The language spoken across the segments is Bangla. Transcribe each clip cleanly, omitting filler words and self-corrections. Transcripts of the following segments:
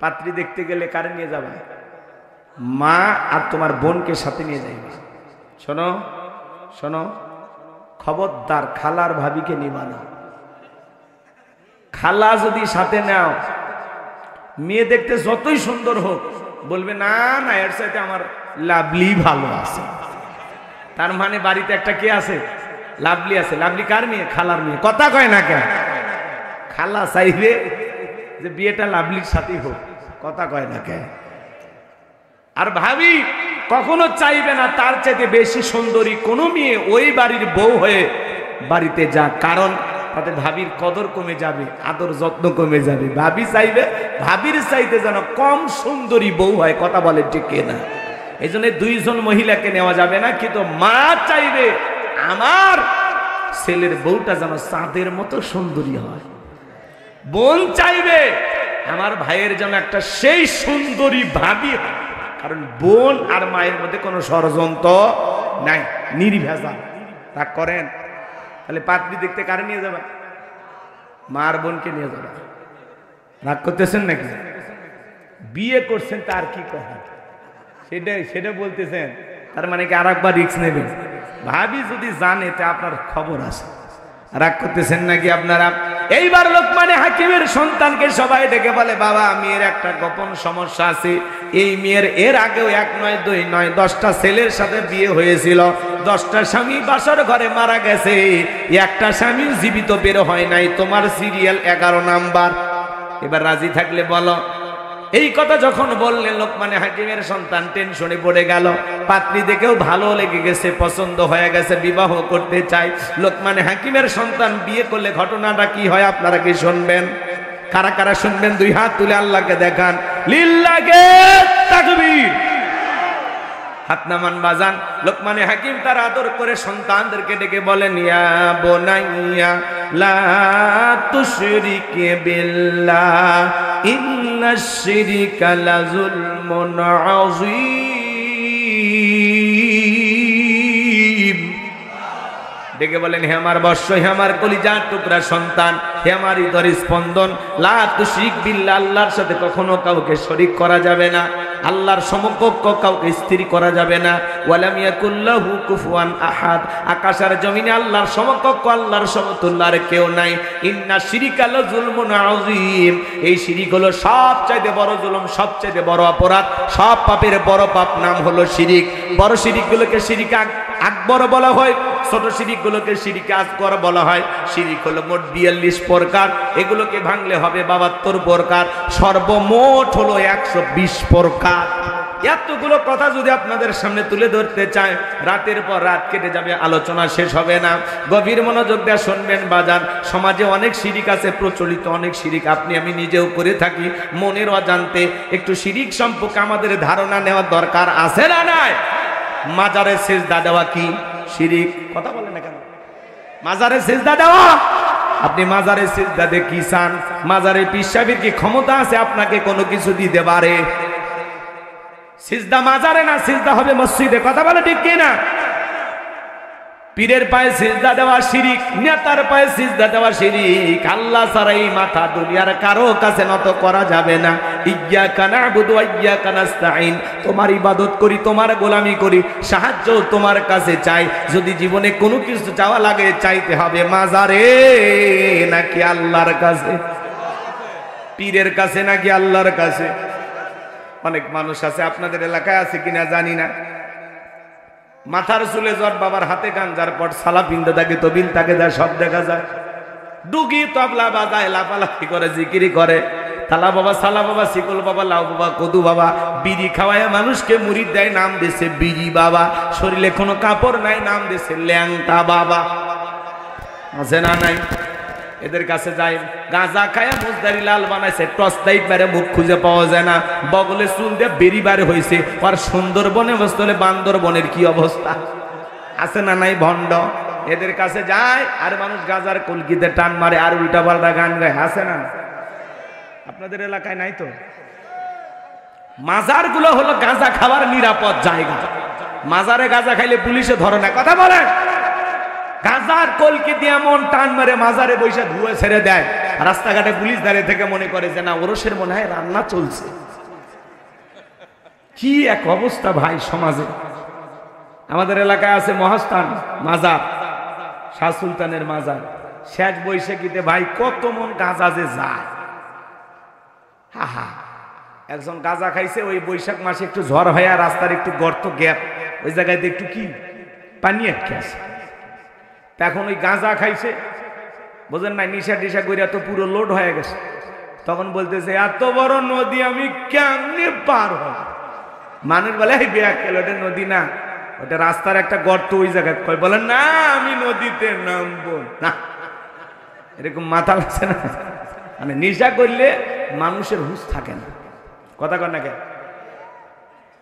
পাত্রী দেখতে গেলে কারে নিয়ে যাবে? মা আর তোমার বোনকে সাথে নিয়ে যাইবে। শোনো শোনো, খবরদার খালার ভাবিকে নিবা না। খালা যদি সাথে নাও, মেয়ে দেখতে যতই সুন্দর হোক, বলবে না না এর সাথে আমার লাভলি ভালো আছে। তার মানে বাড়িতে একটা কে আছে? লাভলি আছে। লাভলি কার মেয়ে? খালার মেয়ে। কথা কয় না কেন? খালা চাইবে যে বিয়েটা লাভলির সাথেই হোক। কথা কয় না কেন? আর ভাবি কখনো চাইবে না তার চাইতে বেশি সুন্দরী কোনো মেয়ে ওই বাড়ির বউ হয়ে বাড়িতে যাক, কারণ তাতে ভাবির কদর কমে যাবে, আদর যত্ন কমে যাবে। ভাবি চাইবে ভাবির চাইতে যেন কম সুন্দরী বউ হয়। কথা বলে ঠিক না? এই জন্য দুইজন মহিলাকে নেওয়া যাবে না, কিন্তু মা চাইবে আমার ছেলের বউটা যেন চাঁদের মতো সুন্দরী হয়। বোন চাইবে আমার ভাইয়ের যেন একটা সেই সুন্দরী ভাবি হয়, কারণ বোন আর মায়ের মধ্যে কোনো ষড়যন্ত্র নাই, নির্ভেজাল। তা করেন তাহলে পাত্রী দেখতে কারে নিয়ে যাবে? মার বোনকে নিয়ে যাবে। রাগ করতেছেন নাকি? বিয়ে করছেন তার কি কথা সেটা বলতেছেন, তার মানে কি আর একবার রিস্ক নেবেন? ভাবি যদি জানে তা আপনার খবর আছে। রাগ করতেছেন নাকি আপনারা? এইবার লোকমানে হাকিমের সন্তানকে সবাই ডেকে বলে, বাবা মেয়ের একটা গোপন সমস্যা আছে। এই মেয়ের এর আগেও 1 নয় 2 নয় 10টা ছেলের সাথে বিয়ে হয়েছিল, 10টা স্বামী বাসর ঘরে মারা গেছে, একটা স্বামী জীবিত বের হয় নাই। তোমার সিরিয়াল 11 নাম্বার। এবার রাজি থাকলে বলো। এই কথা যখন বললেন লোকমানে হাকিমের সন্তান টেনশনে পড়ে গেল। পাত্রী দেখেও ভালো লেগে গেছে, পছন্দ হয়ে গেছে, বিবাহ করতে চাই। লোকমানে হাকিমের সন্তান বিয়ে করলে ঘটনাটা কি হয় আপনারা কি শুনবেন? কারা কারা শুনবেন? 2 হাত তুলে আল্লাহকে দেখান। লিল্লাহে তাকবীর। হাত নামান বাজান। লোকমানে হাকিম তার আদর করে সন্তানদেরকে ডেকে বলেন, ইয়া বুনাইয়া লা তুশরিক বিল্লাহ ইন্নাশ শিরকা লাযুলমুন আযীম। ডেকে বলেন, হে আমার বর্ষ, হে আমার কলিজার টুকরা সন্তান, হে আমার হৃদয়ের স্পন্দন, লা তুশরিক বিল্লাহ, আল্লাহর সাথে কখনো কাউকে শরীক করা যাবে না, আল্লাহর সমকক্ষ কাউকে স্থির করা যাবে না। ওয়ালাম ইয়াকুল্লাহু কুফুয়ান আহাদ, আকাশ আর জমিনে আল্লাহর সমকক্ষ, আল্লাহর সমতুল্য আর কেউ নাই। ইন্না শিরিকা লাযুলমুন আযীম, এই শিরিক হলো সবচাইতে বড় জুলুম, সবচাইতে বড় অপরাধ। সব পাপের বড় পাপ নাম হলো শিরিক। বড় শিরিকগুলোকে শিরিক আকবর বলা হয়, ছোট শিরিকগুলোকে শিরিক আসগর বলা হয়। শিরিক হলো মোট 42 প্রকার, এগুলোকে ভাঙলে হবে 72 প্রকার, সর্বমোট হলো 120 প্রকার। এতগুলো কথা যদি আপনাদের সামনে তুলে ধরতে চায়, রাতের পর রাত কেটে যাবে, আলোচনা শেষ হবে না। গভীর মনোযোগ দিয়ে শুনবেন বাজান। সমাজে অনেক শিরিক আছে, প্রচলিত অনেক শিরিক, আপনি আমি নিজেও করে থাকি মনের অজান্তে। একটু শিরিক সম্পর্কে আমাদের ধারণা নেওয়া দরকার আছে না নাই? মাজারে সিজদা দেওয়া কি শিরিক? কথা বলে না কেন? মাজারে সিজদা দেওয়া, আপনি মাজারে সিজদা দিয়ে কি চান? মাজারে পীর সাহেবের কি ক্ষমতা আছে আপনাকে কোনো কিছু দিতে পারে? সিজদা মাজারে না, সিজদা হবে মসজিদে। কথা বলে ঠিক কি না? পীরের পায়ে সিজদা দেওয়া শিরিক, নেতার পায়ে সিজদা দেওয়া শিরিক। আল্লাহ ছাড়া এই মাথা দুনিয়ার কারো কাছে নত করা যাবে না। ইয়্যাকা না'বুদু ওয়া ইয়্যাকা নাস্তাঈন, তোমার ইবাদত করি, তোমার গোলামি করি, সাহায্য তোমার কাছে চাই। যদি জীবনে কোনো কিছু চাওয়া লাগে, চাইতে হবে মাজারে নাকি আল্লাহর কাছে? পীরের কাছে নাকি আল্লাহর কাছে? অনেক মানুষ আছে, আপনাদের এলাকায় আছে কিনা জানি না, মাথার চুলে জট, বাবার হাতে গাঞ্জার পট, সালা পিন্দে থাকে, তবিল তাকে দেয়, সব দেখা যায়। ডুগি তবলা বাজায়, লাফালাফি করে, জিকিরি করে, তালা বাবা, সালা বাবা, শিকল বাবা, লাউ বাবা, কদু বাবা। বিড়ি খাওয়ায় মানুষকে মুরিদ দেয়, নাম দিছে বিড়ি বাবা। শরীরে কোনো কাপড় নাই, নাম দিছে ল্যাংটা বাবা। আছে না নাই? এদের কাছে যায়, গাঁজা খায়া মুজদারি লাল বানাইছে, টর্চ লাইট মারে মুখ খুঁজে পাওয়া যায় না, বগলে চুল দিয়ে বেরি বারে হয়েছে। আর সুন্দরবনে বসতে হলে বান্দরবনের কি অবস্থা? আছে না নাই ভণ্ড? এদের কাছে যায় আর মানুষ গাঁজার কলকিতে টান মারে আর উল্টা পাল্টা গান গায়। আছে না? আপনাদের এলাকায় নাই তো? মাজার গুলো হলো গাঁজা খাওয়ার নিরাপদ জায়গা। মাজারে গাঁজা খাইলে পুলিশে ধরে না। কথা বলে, গাঁজার কলকি দিয়ে এমন টান মারে মাজারে বৈশা ধুয়ে ছেড়ে দেয়, রাস্তাঘাটে পুলিশ দাঁড়িয়ে থেকে মনে করে যে না ওরসের মনে হয় রান্না চলছে। কি এক অবস্থা ভাই সমাজে। আমাদের এলাকায় আছে মহাস্থান মাজার, শাহ সুলতানের মাজার। শেষ বৈশাখীতে ভাই কত মন গাঁজা যে যায়। হা হা, একজন গাঁজা খাইছে ওই বৈশাখ মাসে, একটু ঝড় হয় আর রাস্তার একটু গর্ত গ্যাপ, ওই জায়গায় একটু কি পানি আটকে আছে। এখন ওই গাঁজা খাইছে, বোঝেন না, নিশা টিশা করিয়া তো পুরো লোড হয়ে গেছে। তখন বলতেছে এত বড় নদী আমি কেমনে পার হব? মানুষ বলে এই ব্যাগ খেলো, ওটা নদী না, ওটা রাস্তার একটা গর্ত, ওই জায়গায় কয় বলেন না আমি নদীতে নামবো না। এরকম মাথা লাগছে না? মানে নেশা করলে মানুষের হুঁশ থাকে না। কথা কর না কেন?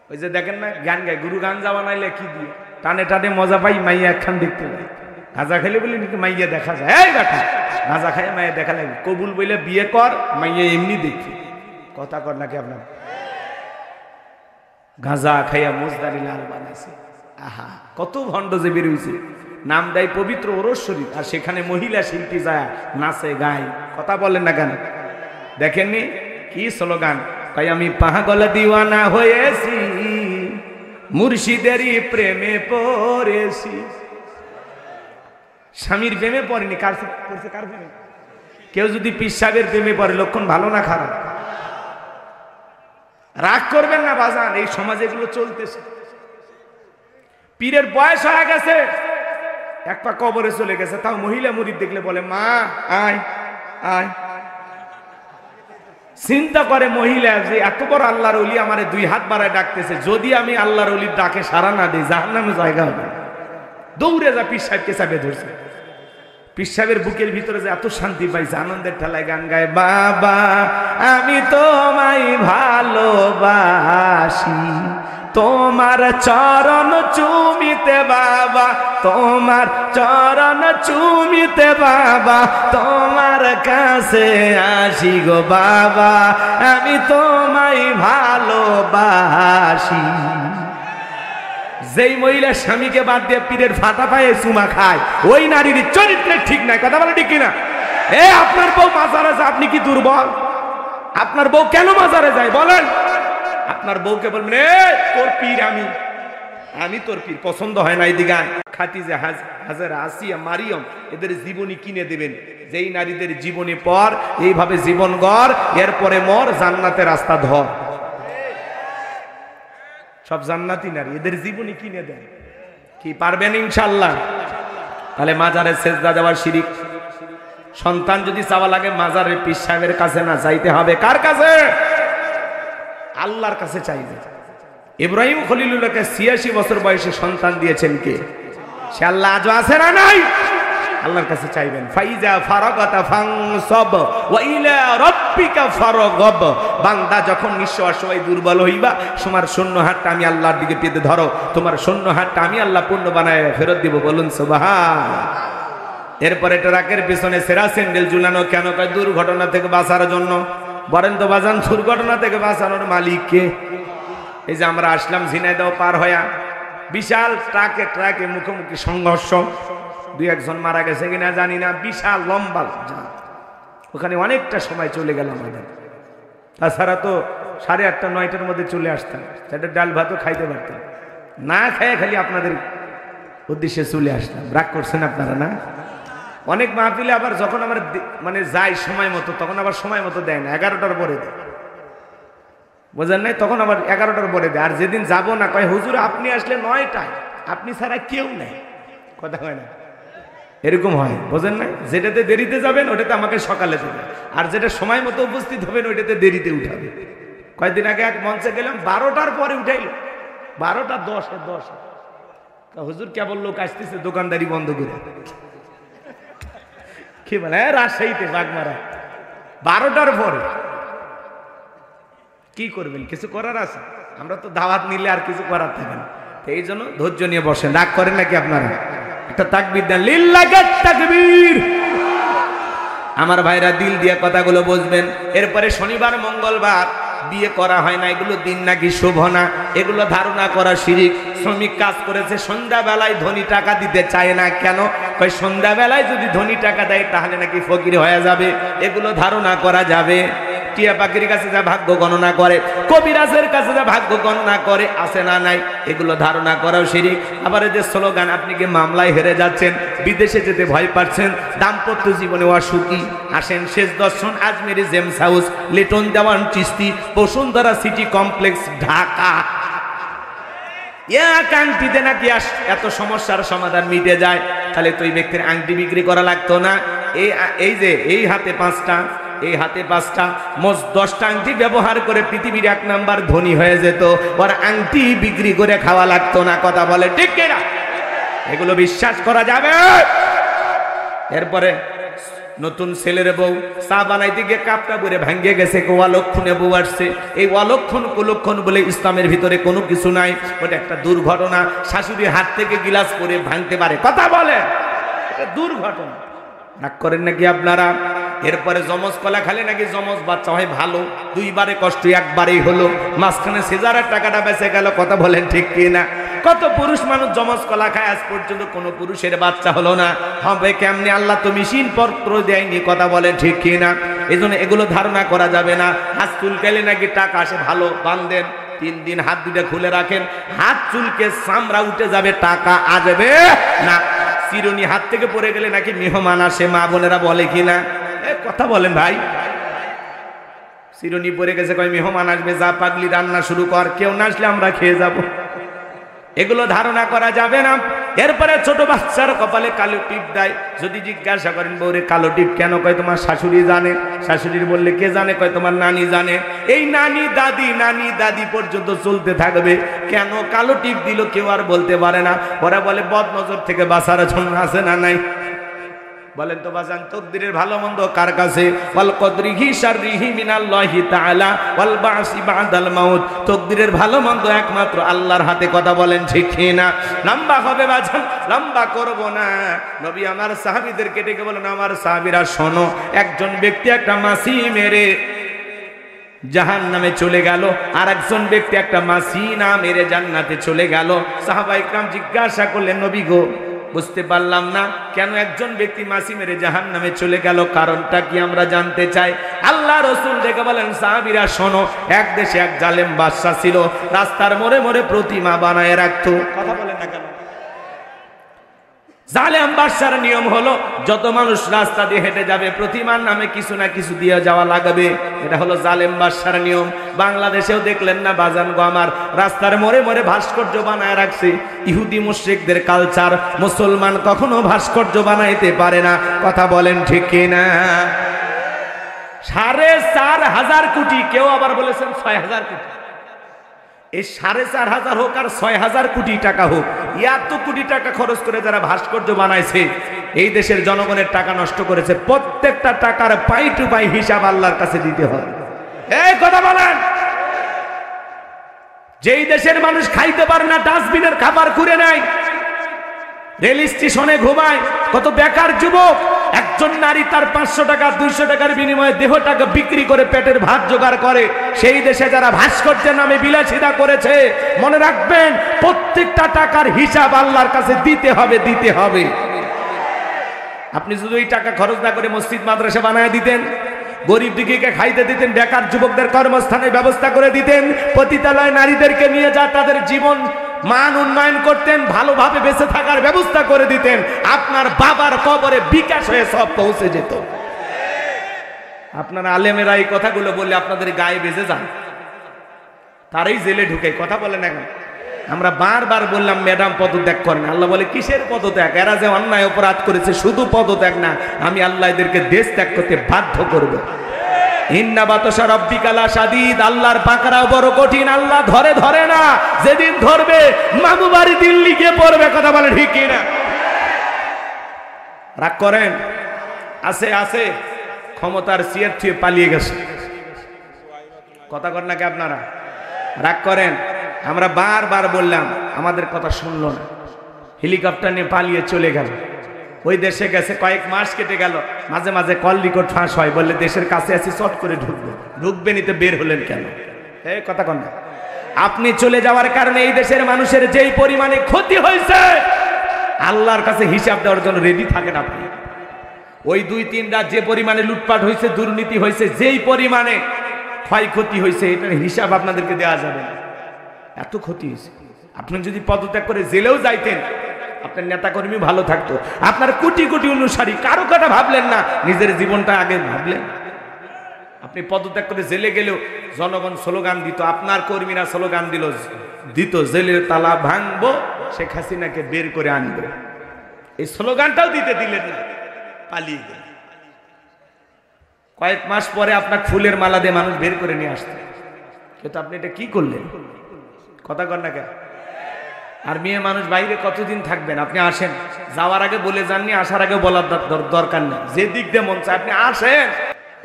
ওই যে দেখেন না গান গায়, গুরু গান যাওয়া নাইলে কি দিয়ে টানে টানে মজা পাই, মাইয়া একখান দেখতে পাই। গাঁজা খাইলে বলি নাকি মাইয়া দেখা যায়? এই দেখা গাঁজা খাই মাইয়া দেখা লাগে, কবুল বইলে বিয়ে কর, মাইয়া এমনি দেখি। কথা কর নাকি আপনার? গাঁজা খাইয়া মোজদারি লাল বানাইছে। আহা, কত ভণ্ড যে বেরোইছে। নাম দেয় পবিত্র ওরস শরীফ, আর সেখানে মহিলা শিল্পী যায় নাচে গায়। কথা বলেন না কেন? দেখেননি কি স্লোগান? তাই আমি পাগল দিওয়ানা হয়েছি, মুর্শিদেরই প্রেমে পড়েছি। স্বামীর প্রেমে পড়েনি, কার পড়ছে? কার প্রেমে? কেউ যদি পীর সাহেবের প্রেমে পড়ে লক্ষণ ভালো না খারাপ? রাগ করবেন না বাজান, এই সমাজে এগুলো চলতেছে। পীরের বয়স হয়ে গেছে, এক পা কবরে চলে গেছে, তাও মহিলা মুরিদ দেখলে বলে মা আয় আয়। চিন্তা করে মহিলা যে এত বড় আল্লাহর ওলি আমারে দুই হাত বাড়ায় ডাকতেছে, যদি আমি আল্লাহর ওলির ডাকে সাড়া না দিই জাহান্নামে জায়গা হবে। দৌড়ে যা পীর সাহেবকে চাপে ধরছে। পীর সাহেবের বুকের ভিতরে যে এত শান্তি পাইছে, আনন্দের ঠেলায় গান গায়, বাবা আমি তোমায় ভালোবাসি, তোমার চরণ চুমিতে বাবা, তোমার চরণ চুমিতে বাবা, তোমার কাছে আসি গো বাবা, আমি তোমায় ভালোবাসি। যেই মহিলা স্বামীকে বাদ দিয়ে পীরের ফাটা পায়ে চুমা খায়, ওই নারীর চরিত্রে ঠিক নাই। কথা বলে ঠিক কিনা? এ আপনার বউ মাজারে যায়, আপনি কি দুর্বল? আপনার বউ কেন মাজারে যায় বলেন? আপনার বউকে বলবেন এ তোর পীর আমি তোর পীর। পছন্দ হয় না এদিকে খাদিজা, হাজেরা, আসিয়া, মারিয়ম, এদের জীবনী কিনে দেবেন। যেই নারীদের জীবনী পর এইভাবে জীবন গড়, এরপরে মর, জান্নাতের রাস্তা ধর। সব জান্নাতি নারী, এদের জীবনী কিনে দেন। কি পারবেন ইনশাআল্লাহ? তাহলে মাজারে সেজদা দেওয়ার শিরিক। সন্তান যদি চাওয়া লাগে মাজারের পীর সাহেবের কাছে না, চাইতে হবে কার কাছে? আল্লাহর কাছে চাইবে। ইব্রাহিম খলিলুল্লাহকে ৮৬ বছর বয়সে সন্তান দিয়েছেন কে? সে আল্লাহ আজও আছে না নাই? আল্লাহর কাছে চাইবেন। ফাইজা ফারাগাতা ফানসাব ওয়া ইলা রাব্বিকা ফারগাব। বান্দা যখন নিঃস্ব অসহায় দুর্বল হইবা, তোমার শূন্য হাতটা আমি আল্লাহর দিকে পেতে ধরো, তোমার শূন্য হাতটা আমি আল্লাহ পূর্ণ বানায় ফেরত দিব। বলুন সুবহান। এরপরে ট্রাকের পিছনে সেরা স্যান্ডেল ঝুলানো কেন? কয় দুর্ঘটনা থেকে বাঁচার জন্য। বলেন তো বাজান, দুর্ঘটনা থেকে বাঁচানোর মালিক কে? এই যে আমরা আসলাম ঝিনাইদহ পার হইয়া, বিশাল ট্রাকে মুখোমুখি সংঘর্ষ, দুই একজন মারা গেছে কিনা জানি না, বিশাল লম্বা, ওখানে অনেকটা সময় চলে গেল আমাদের। তাছাড়া তো 8:30 9টার মধ্যে চলে আসতাম, সেটা ডাল ভাতও খাইতে পারতাম না, খাইয়ে খালি আপনাদের উদ্দেশ্যে চলে আসলাম। রাগ করছেন আপনারা না? অনেক মাহফিলে আবার যখন আমার মানে যাই সময় মতো, তখন আবার সময় মতো দেয় না, 11টার পরে দেয়। বোঝেন নাই? তখন আবার 11টার পরে দেয়। আর যেদিন যাবো না, কয় হুজুর আপনি আসলে 9টায়, আপনি ছাড়া কেউ নেই। কথা হয় না? এরকম হয়, বোঝেন না? যেটাতে দেরিতে যাবেন ওটাতে আমাকে সকালে দেবে, আর যেটা সময় মতো উপস্থিত হবেন ওইটাতে দেরিতে উঠাবে। কয়েকদিন আগে এক মঞ্চে গেলাম, 12টার পরে উঠাইল, 12:10 হুজুর কেবল লোক আসতেছে, দোকানদারি বন্ধ করে। কি বলে রাজশাহীতে বাগমারা 12টার পরে কি করবেন? কিছু করার আছে? আমরা তো দাওয়াত নিলে আর কিছু করার থাকে না। এই জন্য ধৈর্য নিয়ে বসেন। রাগ করেন নাকি আপনারা? একটা তাকবীর দেন, লিল্লাহি তাকবীর। আমার ভাইরা দিল দিয়ে কথাগুলো বুঝবেন। এরপরে শনিবার মঙ্গলবার বিয়ে করা হয় না, এগুলো দিন নাকি শুভ না, এগুলো ধারণা করা শিরিক। শ্রমিক কাজ করেছে, সন্ধ্যাবেলায় ধনী টাকা দিতে চায় না কেন? কই সন্ধ্যাবেলায় যদি ধনী টাকা দেয় তাহলে নাকি ফকির হয়ে যাবে, এগুলো ধারণা করা যাবে। টিয়া পাখির কাছে যা ভাগ্য গণনা করে, কবিরাজের কাছে যা ভাগ্য গণনা করে, আছে না নাই, এগুলো ধারণা করাও শিরিক। আবার এই যে স্লোগান, আপনি কি মামলায় হেরে যাচ্ছেন, বিদেশে যেতে ভয় পাচ্ছেন, দাম্পত্য জীবনে অসুখী, আসেন শেষ দর্শন আজমেরি জেমস হাউস, লিটন দেওয়ান চিস্তি, বসুন্ধরা সিটি কমপ্লেক্স, ঢাকা। এক আংটিতে নাকি এত সমস্যার সমাধান মিটে যায়। তাহলে তো এই ব্যক্তির আংটি বিক্রি করা লাগতো না। এই যে এই হাতে 5টা, এই হাতে 5টা, মোট 10টা আংটি ব্যবহার করে পৃথিবীর 1 নাম্বার ধনী হয়ে যেত। ওর আংটি বিক্রি করে খাওয়া লাগতো না। কথা বলে ঠিক কিনা? এগুলো বিশ্বাস করা যাবে? এরপরে নতুন ছেলের বউ চা বানাইতে গিয়ে কাপটা করে ভেঙে গেছে, অলক্ষণে বউ আসছে। এই অলক্ষণ কুলক্ষণ বলে ইসলামের ভিতরে কোনো কিছু নাই, ওটা একটা দুর্ঘটনা। শাশুড়ির হাত থেকে গিলাস পরে ভাঙতে পারে। কথা বলে, এটা দুর্ঘটনা। রাগ করেন নাকি আপনারা? এরপরে জমজ কলা খালে নাকি জমজ বাচ্চা হয় ভালো, 2বারে কষ্ট 1বারেই হলো, মাঝখানে সিজারের টাকাটা বেঁচে গেল। কথা বলেন ঠিক কিনা? কত পুরুষ মানুষ জমজ কলা খায়, আজ পর্যন্ত কোনো পুরুষের বাচ্চা হলো না। হবে কেমনি? আল্লাহ তো মেশিন পত্র দেয়নি। কথা বলেন ঠিক কিনা? এই জন্য এগুলো ধারণা করা যাবে না। হাত চুলকালে নাকি টাকা আসে, ভালো বান্ধেন, 3 দিন হাত দুটা খুলে রাখেন, হাত চুলকে চামড়া উঠে যাবে, টাকা আসবে না। চিরুনি হাত থেকে পড়ে গেলে নাকি মেহমান আসে, মা বোনেরা বলে কিনা? কথা বলেন ভাই। চিরুনি পড়ে গেছে, কয় মেহমান আসবে, যা পাগলি রান্না শুরু কর, কেউ না আসলে আমরা খেয়ে যাব। এগুলো ধারণা করা যাবে না। এরপরে ছোট বাচ্চার কপালে কালো টিপ দেয়। যদি জিজ্ঞাসা করেন বউরে কালো টিপ কেন? কয় তোমার শাশুড়ি জানে। শাশুড়ির বললে কে জানে? কয় তোমার নানি জানে। এই নানি দাদি পর্যন্ত চলতে থাকবে। কেন কালো টিপ দিল কেউ আর বলতে পারে না। ওরা বলে বদনজর থেকে বাঁচার জন্য। আছে না নাই? বলেন তো বাজান, তকদিরের ভালো মন্দ কার কাছে? ওয়াল কদরিহি শাররিহি মিনাল্লাহি তাআলা ওয়াল বাসি বাদাল মাউত। তকদিরের ভালো মন্দ একমাত্র আল্লাহর হাতে। কথা বলেন ঠিক কি না? লম্বা হবে বাজান, লম্বা করব না। নবী আমার সাহাবীদেরকে ডেকে বলেন, আমার সাহাবীরা শোনো, একজন ব্যক্তি একটা মাছি মেরে জাহান্নামে চলে গেল, আর একজন ব্যক্তি একটা মাছি না মেরে জান্নাতে চলে গেল। সাহাবা ইকরাম জিজ্ঞাসা করলেন, নবী গো, বুঝতে পারলাম না কেন একজন ব্যক্তি মাছি মেরে জাহান্নামে চলে গেল, কারণটা কি আমরা জানতে চাই। আল্লাহ রাসূল ডেকে বলেন, সাহাবীরা শোনো, এক দেশে এক জালেম বাদশা ছিল, রাস্তার মোড়ে মোড়ে প্রতিমা বানায় রাখতো। কথা বলেন না কেন? জালেম বাদশার নিয়ম হলো, যত মানুষ রাস্তা দিয়ে হেঁটে যাবে প্রতিমার নামে কিছু না কিছু দিয়ে যাওয়া লাগবে। এটা হলো জালেম বাদশার নিয়ম। বাংলাদেশেও দেখলেন না বাজান গো আমার, রাস্তার মোড়ে মোড়ে ভাস্কর্য বানায় রাখছে। ইহুদি মুশরিকদের কালচার, মুসলমান কখনো ভাস্কর্য বানাইতে পারে না। কথা বলেন ঠিক কিনা? 4,500 কোটি, কেউ আবার বলেছেন 6,000 কোটি। এই 4,500 হোক আর 6,000 কোটি টাকা হোক, এত কোটি টাকা খরচ করে যারা ভাস্কর্য বানাইছে, এই দেশের জনগণের টাকা নষ্ট করেছে। প্রত্যেকটা টাকার পাই টু পাই হিসাব আল্লাহর কাছে দিতে হবে। এই কথা বলেন। যেই দেশের মানুষ খাইতে পারে না, ডাস্টবিনের খাবার খুঁড়ে নেয়, রেল স্টেশনে ঘুমায়, কত বেকার যুবক, একজন নারী তার 500 টাকা 200 টাকার বিনিময়ে দেহটাকে বিক্রি করে পেটের ভাত জোগাড় করে। সেই দেশে যারা ভাস্কর্যের নামে বিলাসিতা করেছে, মনে রাখবেন প্রত্যেকটা টাকার হিসাব আল্লাহর কাছে দিতে হবে, দিতে হবে। আপনি যদি ওই টাকা খরচ না করে মসজিদ মাদ্রাসা বানায় দিতেন, গরিব দুঃখীকে খাইতে দিতেন, বেকার যুবকদের কর্মস্থানের ব্যবস্থা করে দিতেন, পতিতালয় নারীদেরকে নিয়ে যা তাদের জীবন মান উন্নয়ন করতেন, ভালোভাবে বেঁচে থাকার ব্যবস্থা করে দিতেন, আপনার বাবার কবরে বিকাশ হয়ে সব পৌঁছে যেত। আপনার আলেমেরা এই কথাগুলো বললে আপনাদের গায়ে বেজে যান, তারাই জেলে ঢুকে। কথা বলেন এখন। আমরা বারবার বললাম ম্যাডাম পদত্যাগ করেন। আল্লাহ বলে কিসের পদত্যাগ? এরা যে অন্যায় অপরাধ করেছে, শুধু পদত্যাগ না, আমি আল্লাহ এদেরকে দেশ ত্যাগ করতে বাধ্য করব। ইন্না বাতাসা রাব্বিকা লাশাদীদ, আল্লাহর পাকড়াও বড় কঠিন। আল্লাহ ধরে না, যেদিন ধরবে মামু বাড়ি দিল্লি গিয়ে পড়বে। কথা বলে ঠিক কি না? রাগ করেন? আছে ক্ষমতার চেয়ার থেকে পালিয়ে গেছে। কথা কর নাকি আপনারা? রাগ করেন? আমরা বারবার বললাম, আমাদের কথা শুনলো না, হেলিকপ্টার নিয়ে পালিয়ে চলে গেল। ওই দেশে গেছে, কয়েক মাস কেটে গেল, মাঝে মাঝে কল রেকর্ড ফাঁস হয়, বললে দেশের কাছে আছি, চট করে ঢুকবেন। তো বের হলেন কেন? এই কথা কন না। আপনি চলে যাওয়ার কারণে এই দেশের মানুষের যেই পরিমাণে ক্ষতি হয়েছে আল্লাহর কাছে হিসাব দেওয়ার জন্য রেডি থাকেন আপনি। ওই 2-3 রাত যে পরিমাণে লুটপাট হয়েছে, দুর্নীতি হয়েছে, যেই পরিমাণে ক্ষয়ক্ষতি হয়েছে, এটার হিসাব আপনাদেরকে দেওয়া যাবে না। এত ক্ষতি হয়েছে। আপনি যদি পদত্যাগ করে জেলেও যাইতেন, আপনার নেতাকর্মী ভালো থাকতো, আপনার কোটি কোটি অনুসারী, কারো কথা ভাবলেন না, নিজের জীবনটা আগে ভাবলেন। আপনি পদত্যাগ করে জেলে গেলেও জনগণ স্লোগান দিত, আপনার কর্মীরা স্লোগান দিত জেলের তালা ভাঙবো, শেখ হাসিনাকে বের করে আনবো। এই স্লোগানটাও দিতে দিলেন না, পালিয়ে গেল। কয়েক মাস পরে আপনার ফুলের মালা দিয়ে মানুষ বের করে নিয়ে আসতো। কিন্তু আপনি এটা কি করলেন? কথা কর না কেন? আর মেয়ে মানুষ বাইরে কতদিন থাকবেন? আপনি আসেন, যাওয়ার আগে বলে যাননি, আসার আগে বলার দরকার নেই। যে দিক দিয়ে মন চায় আপনি আসেন।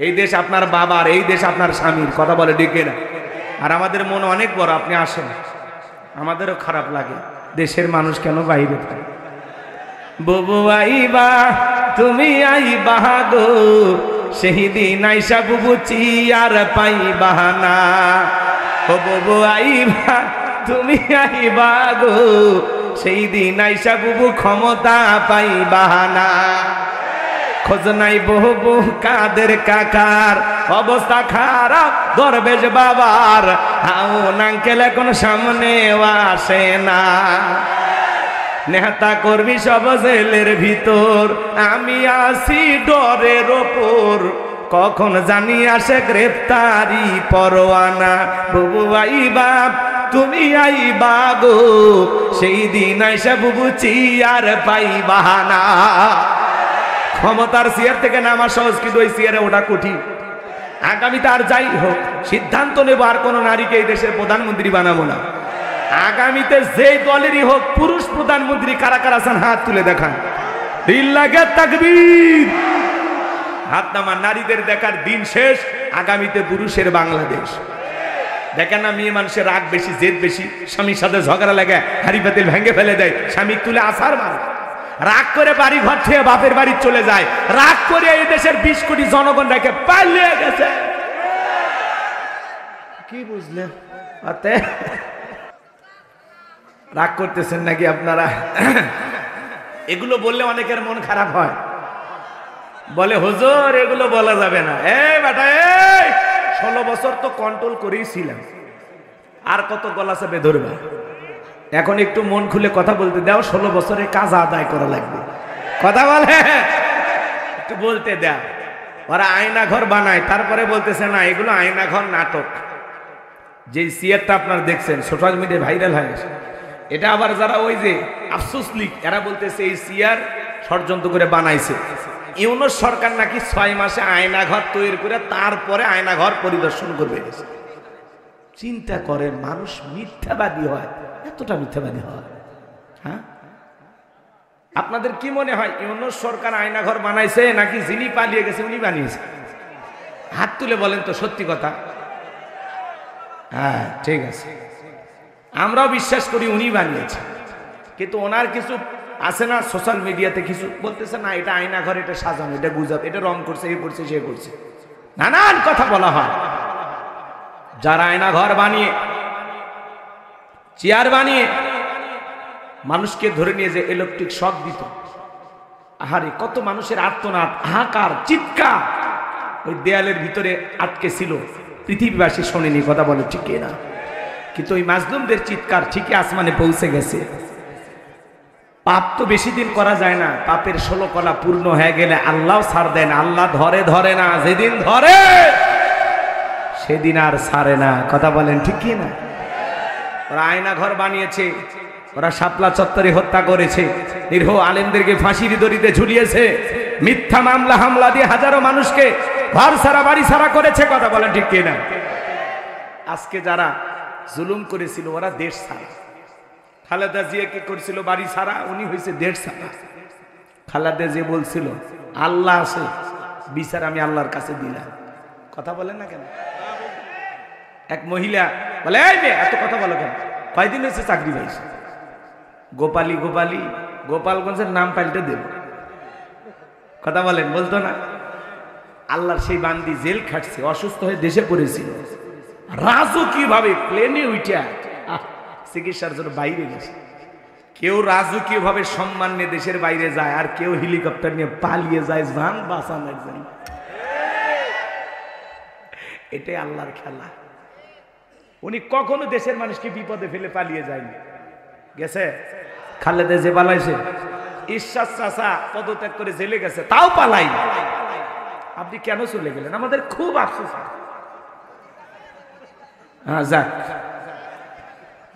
এই দেশ আপনার বাবার, এই দেশ আপনার স্বামীর, কথা বলে ডেকে না। আর আমাদের মন অনেক বড়, আপনি আসেন। আমাদেরও খারাপ লাগে দেশের মানুষ কেন বাইরে থাকে। বুবু আইবা তুমি আইবা গো, সেই দিন আইসা বুবু চিয়ার পাইবা না। ও বুবু আইবা তুমি আইবা গো, সেই দিন আইসা বুবু ক্ষমতা পাইবা না। খোঁজ নাই বহু কাদের কাকার, অবস্থা খারাপ দরবেশ বাবার, হাউন আঙ্কেল এখন সামনে আসে না। নেতা কর্মী সব জেলের ভিতর, আমি আসি ডরের ওপর, কখন জানি আসে গ্রেফতারি পরোয়ানা। বুবু আইবা তুমি আইবা গো, সেই দিন আইসা বুবু চিয়ার পাইবা না। ক্ষমতার চেয়ার থেকে নামা সহজ, কিন্তু ওই চেয়ারে ওটা কঠিন। আগামীতে আর যাই হোক সিদ্ধান্ত নেব, আর কোন নারীকে এই দেশের প্রধানমন্ত্রী বানাবো না। আগামীতে যে দলেরই হোক পুরুষ প্রধানমন্ত্রী কারা কারা আছেন হাত তুলে দেখান। লিল্লাহি তাকবীর। হাত নামান। নারীদের দেখার দিন শেষ, আগামীতে পুরুষের বাংলাদেশ। দেখেন না, মেয়ে মানুষের রাগ বেশি, জেদ বেশি, স্বামীর সাথে ঝগড়া লাগে, হাড়ি পাতিল ভেঙে ফেলে দেয়, স্বামী তুলে আসার মারে, রাগ করে বাড়ি ঘর থেকে বাপের বাড়ি চলে যায়, রাগ করে এই দেশের 20 কোটি জনগণ রেখে পালিয়ে গেছে। কি বুঝলেন? রাগ করতেছেন নাকি আপনারা? এগুলো বললে অনেকের মন খারাপ হয়, বলে হুজুর এগুলো বলা যাবে না। এই বেটা, এই 16 বছর তো কন্ট্রোল করেই ছিলাম, আর কত গলা চেপে ধরবা? এখন একটু মন খুলে কথা বলতে দাও, 16 বছরে কাজ আদায় করা লাগবে। কথা বলে একটু বলতে দাও। ওরা আয়না ঘর বানায়, তারপরে বলতেছে না এগুলো আয়না ঘর, নাটক। যে সিয়ারটা আপনারা দেখছেন সোশ্যাল মিডিয়ায় ভাইরাল হয়ে গেছে, এটা আবার যারা ওই যে আফসোস লীগ, এরা বলতেছে এই সিয়ার ষড়যন্ত্র করে বানাইছে। ইউনূস সরকার নাকি 6 মাসে আয়না ঘর তৈরি করে তারপরে আয়না ঘর পরিদর্শন করবে। চিন্তা করেন, মানুষ মিথ্যাবাদী হয়, এতটা মিথ্যাবাদী হয়? হ্যাঁ, আপনাদের কি মনে হয় ইউনূস সরকার আয়না ঘর বানাইছে নাকি যিনি পালিয়ে গেছে উনি বানিয়েছে? হাত তুলে বলেন তো সত্যি কথা। হ্যাঁ ঠিক আছে, আমরাও বিশ্বাস করি উনি বানিয়েছে, কিন্তু ওনার কিছু আছে না সোশ্যাল মিডিয়াতে কিছু বলতেছে না এটা আয়না ঘর, এটা সাজানো, এটা গুজব, এটা রং করছে, এ করছে, সে করছে, নানান কথা বলা হয়। যারা আয়না ঘর বানিয়ে, চেয়ার বানিয়ে মানুষকে ধরে নিয়ে যে ইলেকট্রিক শক দিত, আহারে কত মানুষের আর্তনাদ, হাহাকার, চিৎকার ওই দেয়ালের ভিতরে আটকে ছিল, পৃথিবীবাসী শোনেনি। কথা বলে ঠিক না? কিন্তু ওই মাজলুমদের চিৎকার ঠিকই আসমানে পৌঁছে গেছে। পাপ তো বেশি দিন করা যায় না, পাপের 16 কলা পূর্ণ হয়ে গেলে আল্লাহ ছাড় দেন। আল্লাহ ধরে না, যেদিন ধরে সেদিন আর ছাড়ে না। কথা বলেন ঠিক কি না? ওরা আয়না ঘর বানিয়েছে, ওরা শাপলা চত্বরে হত্যা করেছে, নিরীহ আলেমদেরকে ফাঁসির দড়িতে ঝুলিয়েছে, মিথ্যা মামলা হামলা দিয়ে হাজারো মানুষকে ঘর ছাড়া বাড়ি ছাড়া করেছে। কথা বলেন ঠিক কি না? আজকে যারা জুলুম করেছিল ওরা দেশ ছাড়া। খালেদা জিয়া কি করেছিল? বাড়ি ছাড়া, উনি হয়েছে দেশ ছাড়া। খালেদা জিয়া বলছিল আল্লাহ আছে, বিচার আমি আল্লাহর কাছে দিলাম। কথা বলেন না কেন? এক মহিলা বলে এই মেয়ে এত কথা বলো কেন? কয়দিন হয়েছে চাকরি পাইছে? গোপালী গোপালগঞ্জের নাম পাল্টে দেব। কথা বলেন, বলতো না? আল্লাহর সেই বান্দি জেল খাটছে, অসুস্থ হয়ে দেশে পড়েছিল, রাজকীয়ভাবে প্লেনে উঠা চিকিৎসার জন্য বাইরে গেছে। কেউ রাজকীয়ভাবে সম্মান নিয়ে দেশের বাইরে যায়, আর কেউ হেলিকপ্টার নিয়ে পালিয়ে যায় জান বাঁচানোর জন্য। এটাই আল্লাহর খেলা। উনি কখনো দেশের মানুষকে বিপদে ফেলে পালিয়ে যায়নি। গেছে খালেদা যে পালাইছে, ঈশ্বর চাচা পদত্যাগ করে জেলে গেছে, তাও পালাই। আপনি কেন চলে গেলেন? আমাদের খুব আফসোস। হ্যাঁ যাক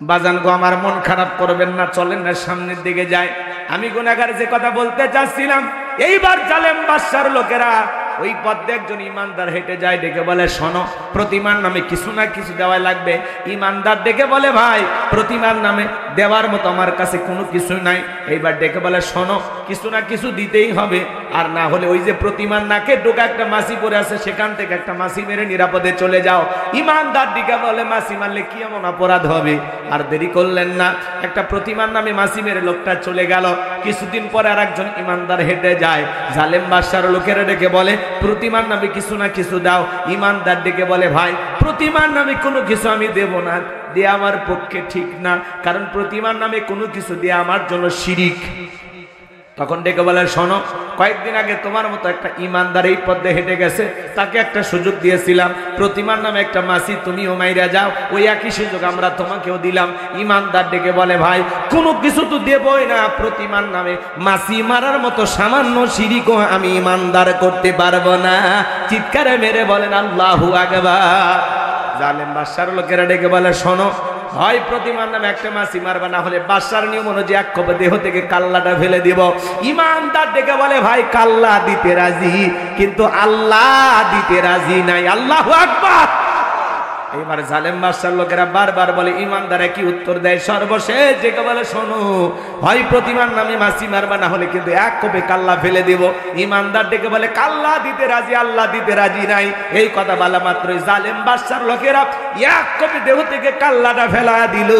বাজান গো, আমার মন খারাপ করবেন না, চলেন না সামনের দিকে যায়। আমি গুনাহগার যে কথা বলতে চাচ্ছিলাম, এইবার জালেম বাদশার লোকেরা ওই পথে একজন ইমানদার হেঁটে যায়, ডেকে বলে শোনো, প্রতিমার নামে কিছু না কিছু দেওয়া লাগবে। ইমানদার ডেকে বলে ভাই, প্রতিমার নামে দেওয়ার মতো আমার কাছে কোনো কিছু নাই। এইবার ডেকে বলে শোনো, কিছু না কিছু দিতেই হবে, আর না হলে ওই যে প্রতিমার নাকে ঢোকা একটা মাছি পড়ে আছে, সেখান থেকে একটা মাছি মেরে নিরাপদে চলে যাও। ইমানদার ডেকে বলে মাছি মারলে কি এমন অপরাধ হবে? আর দেরি করলেন না, একটা প্রতিমার নামে মাছি মেরে লোকটা চলে গেল। কিছুদিন পরে আর একজন ইমানদার হেঁটে যায়, জালেম বাদশার লোকেরা ডেকে বলে প্রতিমার নামে কিছু না কিছু দাও। ইমানদার ডেকে বলে ভাই, প্রতিমার নামে কোনো কিছু আমি দেব না, দেয়া আমার পক্ষে ঠিক না, কারণ প্রতিমার নামে কোনো কিছু দেয়া আমার জন্য শিরিক। তখন ডেকে বলে শোনো, কয়েকদিন আগে তোমার মতো একটা ইমানদার এই পথে হেঁটে গেছে, তাকে একটা সুযোগ দিয়েছিলাম, প্রতিমার নামে একটা মাছি তুমিও মাইরা যাও, ওই একই সুযোগ আমরা তোমাকেও দিলাম। ইমানদার ডেকে বলে ভাই, কোনো কিছু তো দেবই না, প্রতিমার নামে মাছি মারার মতো সামান্য শিরিকও আমি ইমানদার করতে পারবো না। চিৎকারে মেরে বলেন আল্লাহু আকবার। জালেম বাদশার লোকেরা ডেকে বলে শোনো, হয় প্রতিমার নামে একটা মাছি মারবা, না হলে বাদশার নিয়ম অনুযায়ী এক কোপে দেহ থেকে কাল্লাটা ফেলে দিব। ইমানদার ডেকে বলে ভাই, কাল্লা দিতে রাজি, কিন্তু আল্লাহ দিতে রাজি নাই। আল্লাহু আকবার। এবার জালেম বাদশার লোকেরা বারবার বলে, ইমানদারে কি উত্তর দেয়? সর্বশেষ ডেকে বলে শোনো, হয় প্রতিমার নামে মাছি মারবা, না হলে কিন্তু এক কোপে কাল্লা ফেলে দেব। ইমানদার ডেকে বলে কাল্লা দিতে রাজি, আল্লাহ দিতে রাজি নাই। এই কথা বলা মাত্রই জালেম বাদশার লোকেরা এক কোপে দেহ থেকে কাল্লাটা ফেলা দিল।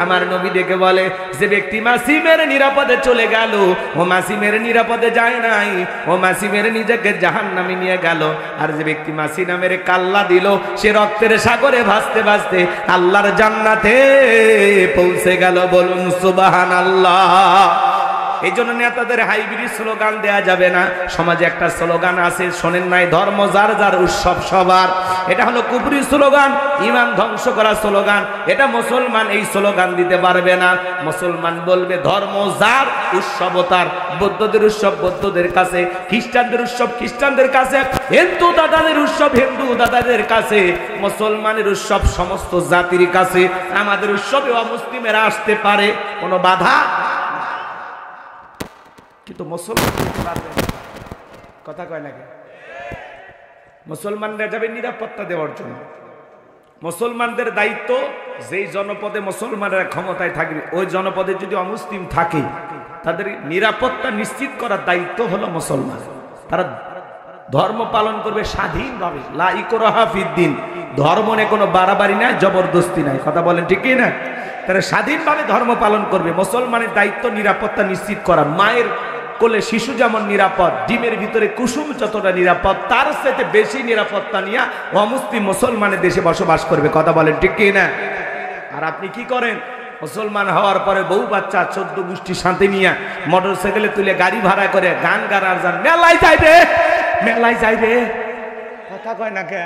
আমার নবী ডেকে বলে, যে ব্যক্তি মাছি মেরে নিরাপদে চলে গেল, ও মাছি মেরে নিরাপদে যায় নাই, ও মাছি মেরে নিজেকে জাহান্নামে নিয়ে গেল। আর যে ব্যক্তি মাছি না মেরে কাল্লা দিল, সে রক্তের সাগরে ভাসতে ভাসতে আল্লাহর জান্নাতে পৌঁছে গেল। বলুন সুবহানাল্লাহ। এই জন্য নেতাদের হাইব্রিড স্লোগান দেয়া যাবে না। সমাজে একটা স্লোগান আছে, শোনেন নাই? ধর্ম যার যার, উৎসব সবার। এটা হলো কুফরি স্লোগান, ইমান ধ্বংস করা স্লোগান। এটা মুসলমান এই স্লোগান দিতে পারবে না। মুসলমান বলবে ধর্ম যার, উৎসব তার। বৌদ্ধদের উৎসব বৌদ্ধদের কাছে, খ্রিস্টানদের উৎসব খ্রিস্টানদের কাছে, হিন্দু দাদাদের উৎসব হিন্দু দাদাদের কাছে, মুসলমানের উৎসব সমস্ত জাতির কাছে। আমাদের উৎসবে অমুসলিমেরা আসতে পারে, কোনো বাধা, কিন্তু মুসলমান কথা কয় নাকি? মুসলমানরা যাবে নিরাপত্তা দেওয়ার জন্য। মুসলমানদের দায়িত্ব, যেই জনপদে মুসলমানরা ক্ষমতায় থাকবে, ওই জনপদে যদি অমুসলিম থাকে, তাদের নিরাপত্তা নিশ্চিত করার দায়িত্ব হলো মুসলমান। তারা ধর্ম পালন করবে স্বাধীনভাবে। লা ইকরাহা ফিদ্দিন, ধর্ম নিয়ে কোনো বাড়াবাড়ি নাই, জবরদস্তি নাই। কথা বলেন ঠিক কি না? তারা স্বাধীনভাবে ধর্ম পালন করবে। মুসলমানের দায়িত্ব নিরাপত্তা নিশ্চিত করা। মায়ের কোলে শিশু যেমন নিরাপদ, ডিমের ভিতরে কুসুম যতটা নিরাপদ, তার সাথে বেশি নিরাপত্তা নিয়ে অমুসলিম মুসলমানের দেশে বসবাস করবে। কথা বলেন ঠিক কি না? আর আপনি কি করেন? মুসলমান হওয়ার পরে বউ বাচ্চা 14 গোষ্ঠী সাথে নিয়ে মোটর সাইকেলে তুলে গাড়ি ভাড়া করে গান গানার যান, মেলায় যাইবে, মেলায় যাইবে। কথা কয় না কে?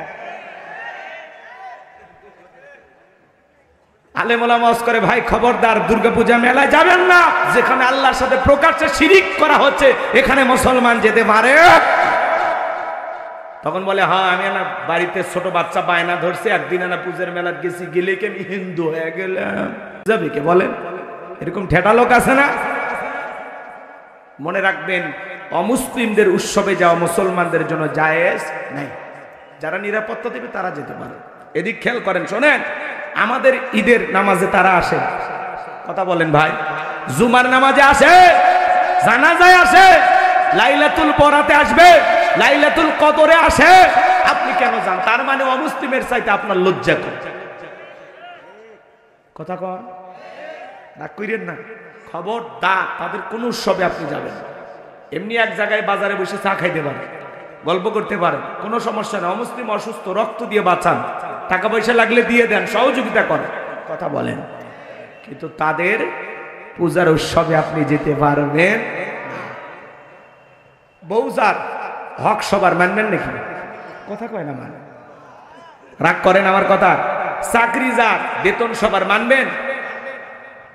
আলেম ওলামা ওয়াজ করে, ভাই খবরদার দুর্গাপূজা মেলায় যাবেন না, যেখানে আল্লাহর সাথে প্রকাশ্যে শিরিক করা হচ্ছে, এখানে মুসলমান যেতে পারে। তখন বলে, হ্যাঁ আমি না বাড়িতে ছোট বাচ্চা বায়না ধরছে, একদিন না পূজার মেলার গেছি, গেলে কি আমি হিন্দু হয়ে গেলাম? যাবে কে বলেন? এরকম ঠেটা লোক আছে না? মনে রাখবেন, অমুসলিমদের উৎসবে যাওয়া মুসলমানদের জন্য জায়েজ নাই। যারা নিরাপত্তা দেবে তারা যেতে পারে। এদিক খেয়াল করেন, শোনেন, আমাদের ঈদের নামাজে তারা আসে। কথা বলেন ভাই, জুমার নামাজে আসে, জানাজায় আসে, লাইলাতুল বরাতে আসবে, লাইলাতুল কদরে আসে। আপনি কেন যান? তার মানে অমুসলিমের চাইতে আপনার লজ্জা কম। কথা কন, রাগ কইরেন না। খবরদার, তাদের কোন উৎসবে আপনি যাবেন না। এমনি এক জায়গায় বাজারে বসে চা খাইতে পারেন, গল্প করতে পারেন, কোনো সমস্যা না। অমুসলিম অসুস্থ, রক্ত দিয়ে বাঁচান, টাকা পয়সা লাগলে দিয়ে দেন, সহযোগিতা করেন, কথা বলেন, কিন্তু তাদের পূজার উৎসবে আপনি যেতে পারবেন। বউজার হক সবার মানবেন নাকি? কথা কয় না, মানে রাগ করেন আমার কথা। চাকরি যার বেতন সবার মানবেন?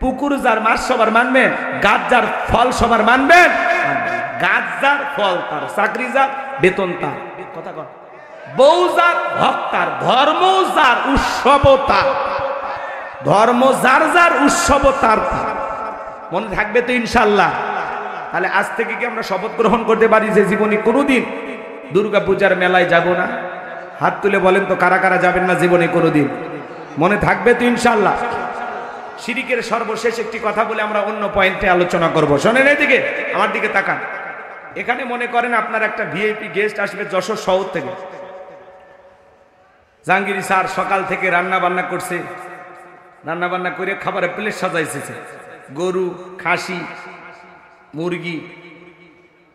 পুকুর যার মাছ সবার মানবেন? গাছ যার ফল সবার মানবেন? গাছ যার ফল তার, চাকরি যার বেতন তার, কথা কয়। বউ যার হক তার, ধর্ম যার উৎসব তার, ধর্ম যার যার উৎসব তার। মনে থাকবে তো ইনশাল্লাহ? তাহলে আজ থেকে কি আমরা শপথ গ্রহণ করতে পারি যে জীবনে কোনোদিন দুর্গা পূজার মেলায় যাব না? হাত তুলে বলেন তো কারা কারা যাবেন না জীবনে কোনোদিন? মনে থাকবে তো ইনশাল্লাহ? শিরিকের সর্বশেষ একটি কথা বলে আমরা অন্য পয়েন্টে আলোচনা করব। শোনেন এদিকে, আমার দিকে তাকান। এখানে মনে করেন আপনার একটা ভিআইপি গেস্ট আসবে যশোর শহর থেকে। জাহাঙ্গীর স্যার সকাল থেকে রান্না বান্না করছে, রান্না বান্না করে খাবারের প্লেট সাজাইছে, গরু, খাসি, মুরগি,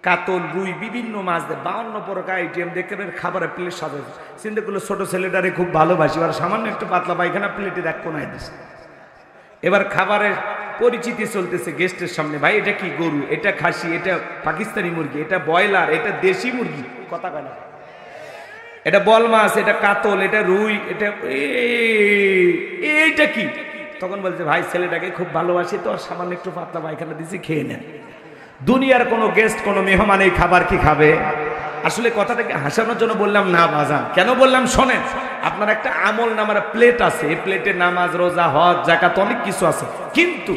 কাতল, রুই, বিভিন্ন মাছ, 52 প্রকার আইটেম দেখতে খাবারের প্লেট সাজাইছে। চিন্তা করলো ছোট ছেলেটারে খুব ভালোবাসি, আর সামান্য একটু পাতলা পায়খানা প্লেটের এক কোনায় দিচ্ছে। এবার খাবারের পরিচিতি চলতেছে গেস্টের সামনে, ভাই এটা কি গরু, এটা খাসি, এটা পাকিস্তানি মুরগি, এটা ব্রয়লার, এটা দেশি মুরগি, কথা বলে, এটা বল মাছ, এটা কাতল, এটা রুই, এটা এইটা কি? তখন বলছে ভাই ছেলেটাকে খুব ভালোবাসি তো, আর সামান্য একটু পাতলা পায়খানা দিচ্ছি, খেয়ে নেন। দুনিয়ার কোনো গেস্ট, কোনো মেহমান এই খাবার কি খাবে? আসলে কথাটাকে হাসানোর জন্য বললাম না বাজান। কেন বললাম শোনেন, আপনার একটা আমল নামার প্লেট আছে, এই প্লেটে নামাজ, রোজা, হজ, যাকাত অনেক কিছু আছে, কিন্তু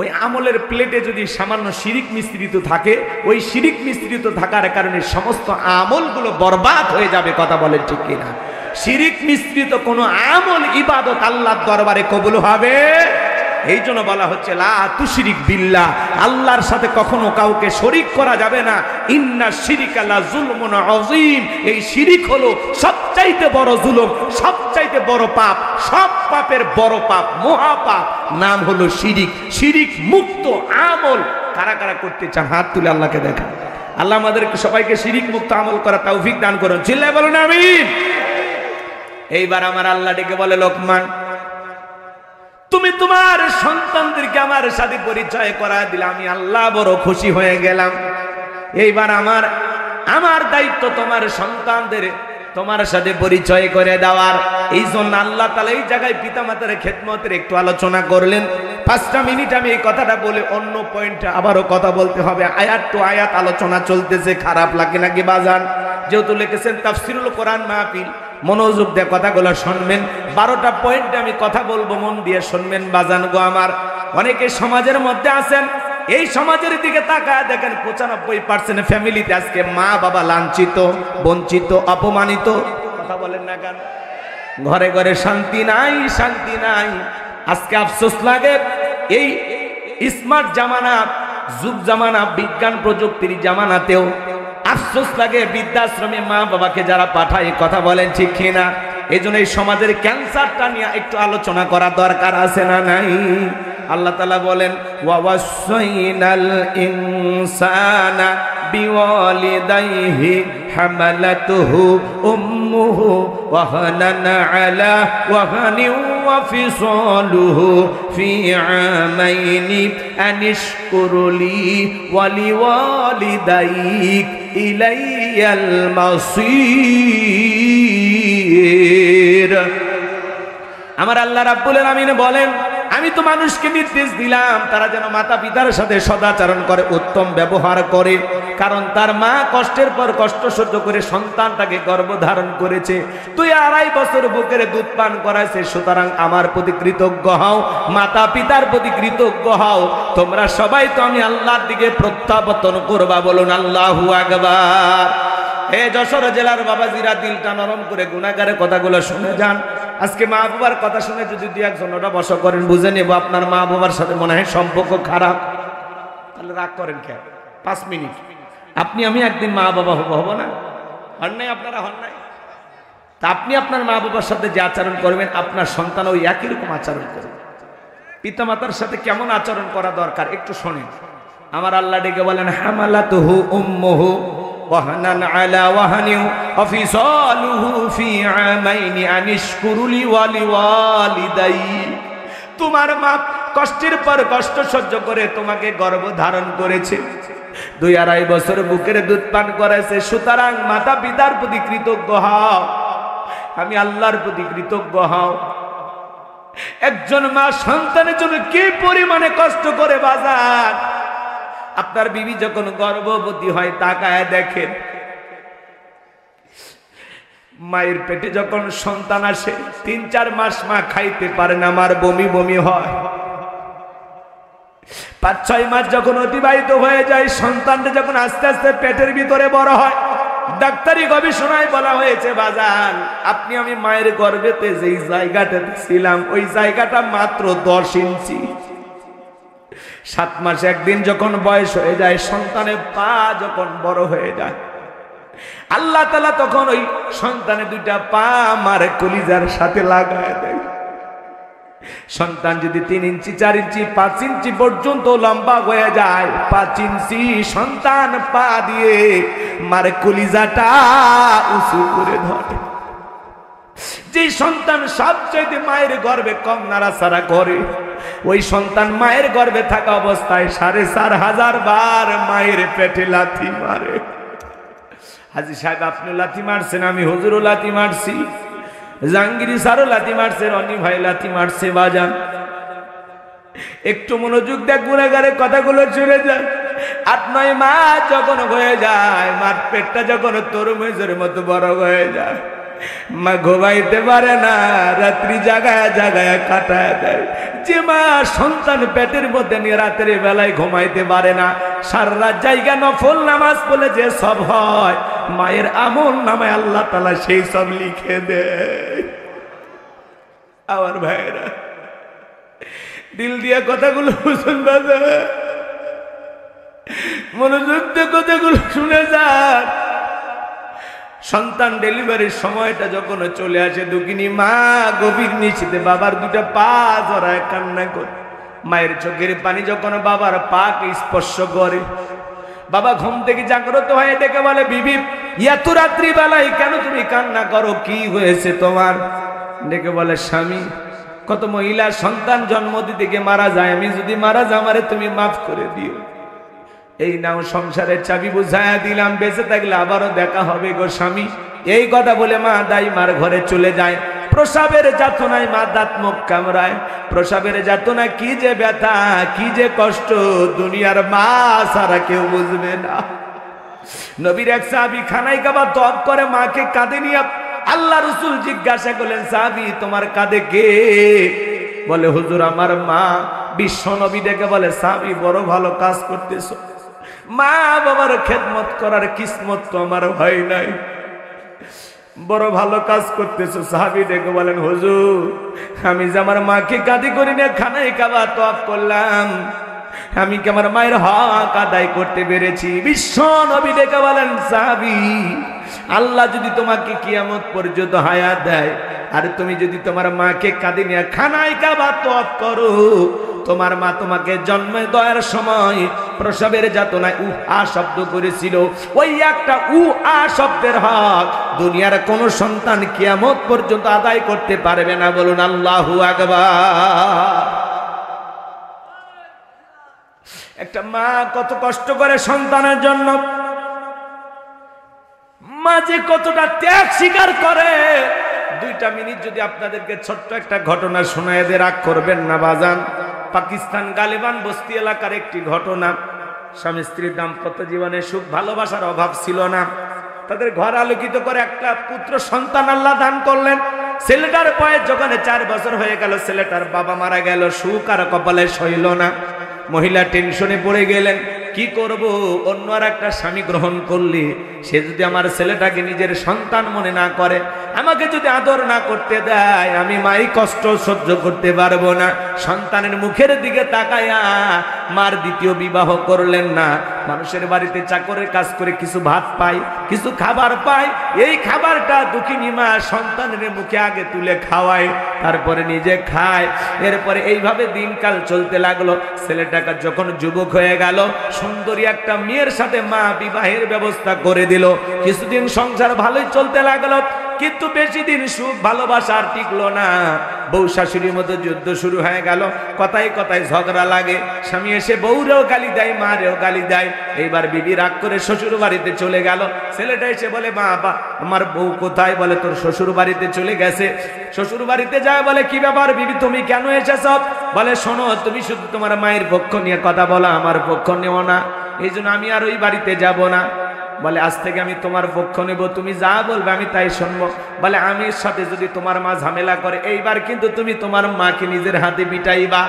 ওই আমলের প্লেটে যদি সামান্য শিরিক মিশ্রিত থাকে, ওই শিরিক মিশ্রিত থাকার কারণে সমস্ত আমলগুলো বরবাদ হয়ে যাবে, কথা বলেন ঠিক কিনা? শিরিক মিশ্রিত কোনো আমল ইবাদত আল্লাহর দরবারে কবুল হবে। এই জন্য বলা হচ্ছে লা তুশরিক বিল্লাহ, আল্লাহর সাথে কখনো কাউকে শরীক করা যাবে না। ইন্না শিরিকা লা যুলমুন আযীম, এই শিরিক হলো সবচাইতে বড় জুলুম, সবচাইতে বড় পাপ, সব পাপের বড় পাপ, মহাপাপ, নাম হলো শিরিক। শিরিক মুক্ত আমল কারা কারা করতে চান হাত তুলে আল্লাহকে দেখান। আল্লাহ আমাদেরকে সবাইকে শিরিক মুক্ত আমল করার তৌফিক দান করুন, চিল্লায় বলুন আমিন। এইবার আমার আল্লাহ ডেকে বলে, লোকমান তুমি তোমার সন্তানদেরকে আমার সাথে পরিচয় করা দিলে আমি আল্লাহ বড় খুশি হয়ে গেলাম। এইবার আমার দায়িত্ব তোমার সন্তানদের তোমার সাথে পরিচয় করে দেওয়ার। এই জন্য আল্লাহ তাআলা এই জায়গায় পিতামাতার খেদমতের একটু আলোচনা করলেন। 5টা মিনিট আমি এই কথাটা বলে অন্য পয়েন্টে আবারও কথা বলতে হবে। আয়াত টু আয়াত আলোচনা চলতেছে, খারাপ লাগে নাকি বাজান? যেহেতু লিখেছেন তাফসিরুল কোরআন মাহফিল, মনোযোগ দিয়ে কথাগুলো শুনবেন। 12টা পয়েন্টে আমি কথা বলবো, মন দিয়ে শুনবেন বাজান গো আমার। অনেকে সমাজের মধ্যে আছেন, এই সমাজের দিকে তাকায় দেখেন 95% ফ্যামিলিতে আজকে মা বাবা লাঞ্ছিত, বঞ্চিত, অপমানিত, কথা বলেন না কেন? ঘরে ঘরে শান্তি নাই, শান্তি নাই। আজকে আফসোস লাগে, এই স্মার্ট জামানা, যুগ জামানা, বিজ্ঞান প্রযুক্তির জামানাতেও আফসোস লাগে বৃদ্ধাশ্রমে মা বাবাকে যারা পাঠায়, কথা বলেন ঠিক কিনা? এই জন্য এই সমাজের ক্যান্সারটা নিয়ে একটু আলোচনা করা দরকার আছে না নাই? আল্লাহ তাআলা বলেন, ওয়াসাইনাল ইনসানা বিওয়ালিদাইহি হামালাতুহু উম্মুহু ওয়াহানান আলা ওয়াহানিন ওয়া ফিসালুহু ফি আমাইনি আনিশকুরলি ওয়া লিওয়ালিদাইক ইলাইয়াল মাসির। আমার আল্লাহ রাব্বুল আলামিন বলেন, আমি তো মানুষকে নির্দেশ দিলাম তারা যেন মাতা পিতার সাথে সদাচরণ করে, উত্তম ব্যবহার করে, কারণ তার মা কষ্টের পর কষ্ট সহ্য করে সন্তানটাকে গর্ভধারণ করেছে, 2.5 বছর বুকের দুধ পান করাইছে। সুতরাং আমার প্রতি কৃতজ্ঞ হও, মাতা পিতার প্রতি কৃতজ্ঞ হও। তোমরা সবাই তো আমি আল্লাহর দিকে প্রত্যাবর্তন করবা, বলুন আল্লাহু আকবার। এ যশোর জেলার বাবাজিরা, দিলটা নরম করে গুনাহগারের কথাগুলো শুনে যান। আজকে মা বাবার কথা শুনে যদি 2-1 ওটা বসা করেন, বুঝে নেব আপনার মা বাবার সাথে মনে হয় সম্পর্ক খারাপ, তাহলে রাগ করেন কেন? 5 মিনিট আপনি আমি একদিন মা বাবা হব না? হন নাই? আপনারা হন নাই? তা আপনি আপনার মা বাবার সাথে যে আচরণ করবেন, আপনার সন্তান ওই একই রকম আচরণ করবে। পিতামাতার সাথে কেমন আচরণ করা দরকার একটু শোনেন। আমার আল্লাহ ডেকে বলেন, হামালাতুহু উম্মুহু ওয়াহনান আলা ওয়াহনিন ওয়া ফিসালুহু ফি আমাইনি আনিশকুরু লি ওয়া লিওয়ালিদাইক। তোমার মা কষ্টের পর কষ্ট সহ্য করে তোমাকে গর্ভ ধারণ করেছে, 2-2.5 বছর বুকের দুধ পান করেছে। সুতরাং মাতা পিতার প্রতি কৃতজ্ঞ হও, আমি আল্লাহর প্রতি কৃতজ্ঞ হও। একজন মা সন্তানের জন্য কি পরিমাণে কষ্ট করে বাজার। আপনার বিবি যখন গর্ভবতী হয় তাকায় দেখেন, মায়ের পেটে যখন সন্তান আসে 3-4 মাস মা খাইতে পারে না, মার বমি বমি হয়। 5-6 মাস যখন অতিবাহিত হয়ে যায়, সন্তানটা যখন আস্তে আস্তে পেটের ভিতরে বড় হয়, ডাক্তারি গবেষণায় বলা হয়েছে বাজান, আপনি আমি মায়ের গর্ভেতে যেই জায়গাটাতে ছিলাম ওই জায়গাটা মাত্র 10 ইঞ্চি। 7 মাস 1 দিন যখন বয়স হয়ে যায়, সন্তানের পা যখন বড় হয়ে যায়, আল্লাহ তাআলা তখন ওই সন্তানের 2টা পা মার কলিজার সাথে লাগায় দেয়। সন্তান যদি 3 ইঞ্চি 4 ইঞ্চি 5 ইঞ্চি পর্যন্ত লম্বা হয়ে যায়, 5 ইঞ্চি সন্তান পা দিয়ে মার কলিজাটা উঁচু করে ধরে। যে সন্তান সবচেয়ে মায়ের গর্ভে কম নাড়াচাড়া করে, ওই সন্তান মায়ের গর্ভে থাকা অবস্থায় 4,500 বার মায়ের পেটে লাথি মারে। হাজী সাহেব আপনি লাথি মারছেন, আমি হুজুরও লাথি মারছি, জাহাঙ্গীর স্যারও লাথি মারছে, রনি ভাই লাথি মারছে। বাজান একটু মনোযোগ দেখ, গুনাহগারের কথাগুলো চলে যায়। 8-9 মাস যখন হয়ে যায়, মার পেটটা যখন তরমুজের মতো বড় হয়ে যায়, মা ঘুমাইতে পারে না, রাত্রি জাগায় জাগায় কাটায় দেয়। যে মা সন্তান পেটের মধ্যে নিয়ে রাতের বেলায় ঘুমাইতে পারে না, সারা রাত জায়গা নফল নামাজ বলে যে সব হয়, মায়ের আমল নামায় আল্লাহ তাআলা সেই সব লিখে দেয়। আমার ভাইরা দিল দিয়া কথাগুলো বুঝুন, বাজার মনোযোগ দিয়ে কথাগুলো শুনে যান। সন্তান ডেলিভারির সময়টা যখন চলে আসে, দুঃখিনী মা গভীর নিশীথে বাবার 2টা পা জড়ায় কান্না করে। মায়ের চোখের পানি যখন বাবার পাকে স্পর্শ করে, বাবা ঘুম থেকে জাগ্রত হয়ে ডেকে বলে, বিবি এত রাত্রি বেলায় কেন তুমি কান্না করো, কি হয়েছে তোমার? ডেকে বলে, স্বামী কত মহিলা সন্তান জন্ম দিতে গিয়ে মারা যায়, আমি যদি মারা যাই আমারে তুমি মাফ করে দিও। এই নাও সংসারের চাবি বুঝায়া দিলাম, বেঁচে থাকলে আবারও দেখা হবে গো স্বামী। এই কথা বলে মা দাই মার ঘরে চলে যায়। প্রসাবের যাতনায় মা দাঁত মুখ কামড়ায়। প্রসাবের যাতনা কি যে ব্যথা, কি যে কষ্ট, দুনিয়ার মা সারা কেউ বুঝবে না। নবীর এক সাহাবী খানায় কাবা তওয়াফ করে মাকে কাঁধে নিয়ে আল্লাহ রাসূল জিজ্ঞাসা করলেন, সাহাবী তোমার কাঁধে কে? বলে, হুজুর আমার মা। বিশ্ব নবী ডেকে বলে, সাহাবী বড় ভালো কাজ করতেছো, মা বাবার খেদমত করার কিসমত তো আমার হয় নাই, বড় ভালো কাজ করতেছো। সাহাবী ডেকে বলেন, হুজুর আমি যে আমার মাকে কাঁধে করে নিয়ে খানায় কাবা তওয়াফ করলাম, আমি কি আমার মায়ের হক আদায় করতে পেরেছি? বিশ্ব নবী ডেকে বলেন, সাহাবী আল্লাহ যদি তোমাকে কিয়ামত পর্যন্ত হায়াত দেয়, আর তুমি যদি তোমার মাকে কাঁধে নিয়ে খানায় কাবা তওয়াফ করো, তোমার মা তোমাকে জন্মে দেওয়ার সময় প্রসবের যাতনায় আ শব্দ করেছিল, ওই একটা আ শব্দের হক দুনিয়ার কোন সন্তান কিয়ামত পর্যন্ত আদায় করতে পারবে না। বলুন আল্লাহু আকবার। একটা মা কত কষ্ট করে সন্তানের জন্য, মা যে কতটা ত্যাগ স্বীকার করে। 2টা মিনিট যদি আপনাদেরকে ছোট্ট একটা ঘটনা শোনায় দিয়ে রাগ করবেন না বাজান। পাকিস্তান গালিবান বস্তি এলাকার একটি ঘটনা। স্বামী স্ত্রীর দাম্পত্য জীবনে সুখ ভালোবাসার অভাব ছিল না। তাদের ঘর আলোকিত করে একটা পুত্র সন্তান আল্লাহ দান করলেন। ছেলেটার বয়স যখন 4 বছর হয়ে গেল, ছেলেটার বাবা মারা গেল, সুখ আর কপালে সইল না। মহিলা টেনশনে পড়ে গেলেন, কি করব, অন্য আর একটা স্বামী গ্রহণ করলে সে যদি আমার ছেলেটাকে নিজের সন্তান মনে না করে, আমাকে যদি আদর না করতে দেয়, আমি মাই কষ্ট সহ্য করতে পারবো না। সন্তানের মুখের দিকে তাকায়া মার দ্বিতীয় বিবাহ করলেন না। মানুষের বাড়িতে চাকরের কাজ করে কিছু ভাত পায়, কিছু খাবার পায়, এই খাবারটা দুঃখিনী মা সন্তানের মুখে আগে তুলে খাওয়ায়, তারপরে নিজে খায়। এরপরে এইভাবে দিনকাল চলতে লাগলো। ছেলেটাকে যখন যুবক হয়ে গেল, সুন্দরী একটা মেয়ের সাথে মা বিবাহের ব্যবস্থা করে দিল। কিছুদিন সংসার ভালোই চলতে লাগলো, কিন্তু বেশি দিন সুখ ভালোবাসা আর টিকলো না। বউ শাশুড়ির মধ্যে যুদ্ধ শুরু হয়ে গেল, কথায় কথায় ঝগড়া লাগে। স্বামী এসে বউরেও গালি দেয়, মারেও গালি দেয়। এইবার বিবি রাগ করে শ্বশুর বাড়িতে চলে গেল। ছেলেটা এসে বলে, মা বাবা আমার বউ কোথায়? বলে তোর শ্বশুর বাড়িতে চলে গেছে। শ্বশুর বাড়িতে যায়, বলে কি ব্যাপার বিবি তুমি কেন এসেছ? বলে শোনো, তুমি শুধু তোমার মায়ের পক্ষ নিয়ে কথা বলো, আমার পক্ষ নেও না, এই জন্য আমি আর ওই বাড়িতে যাব না। বলে আজ থেকে আমি তোমার পক্ষ নেব, তুমি যা বলবে আমি তাই শুনবো। বলে আমি সাথে যদি তোমার মা ঝামেলা করে, এইবার কিন্তু তুমি তোমার মাকে নিজের হাতে পিটাইবা।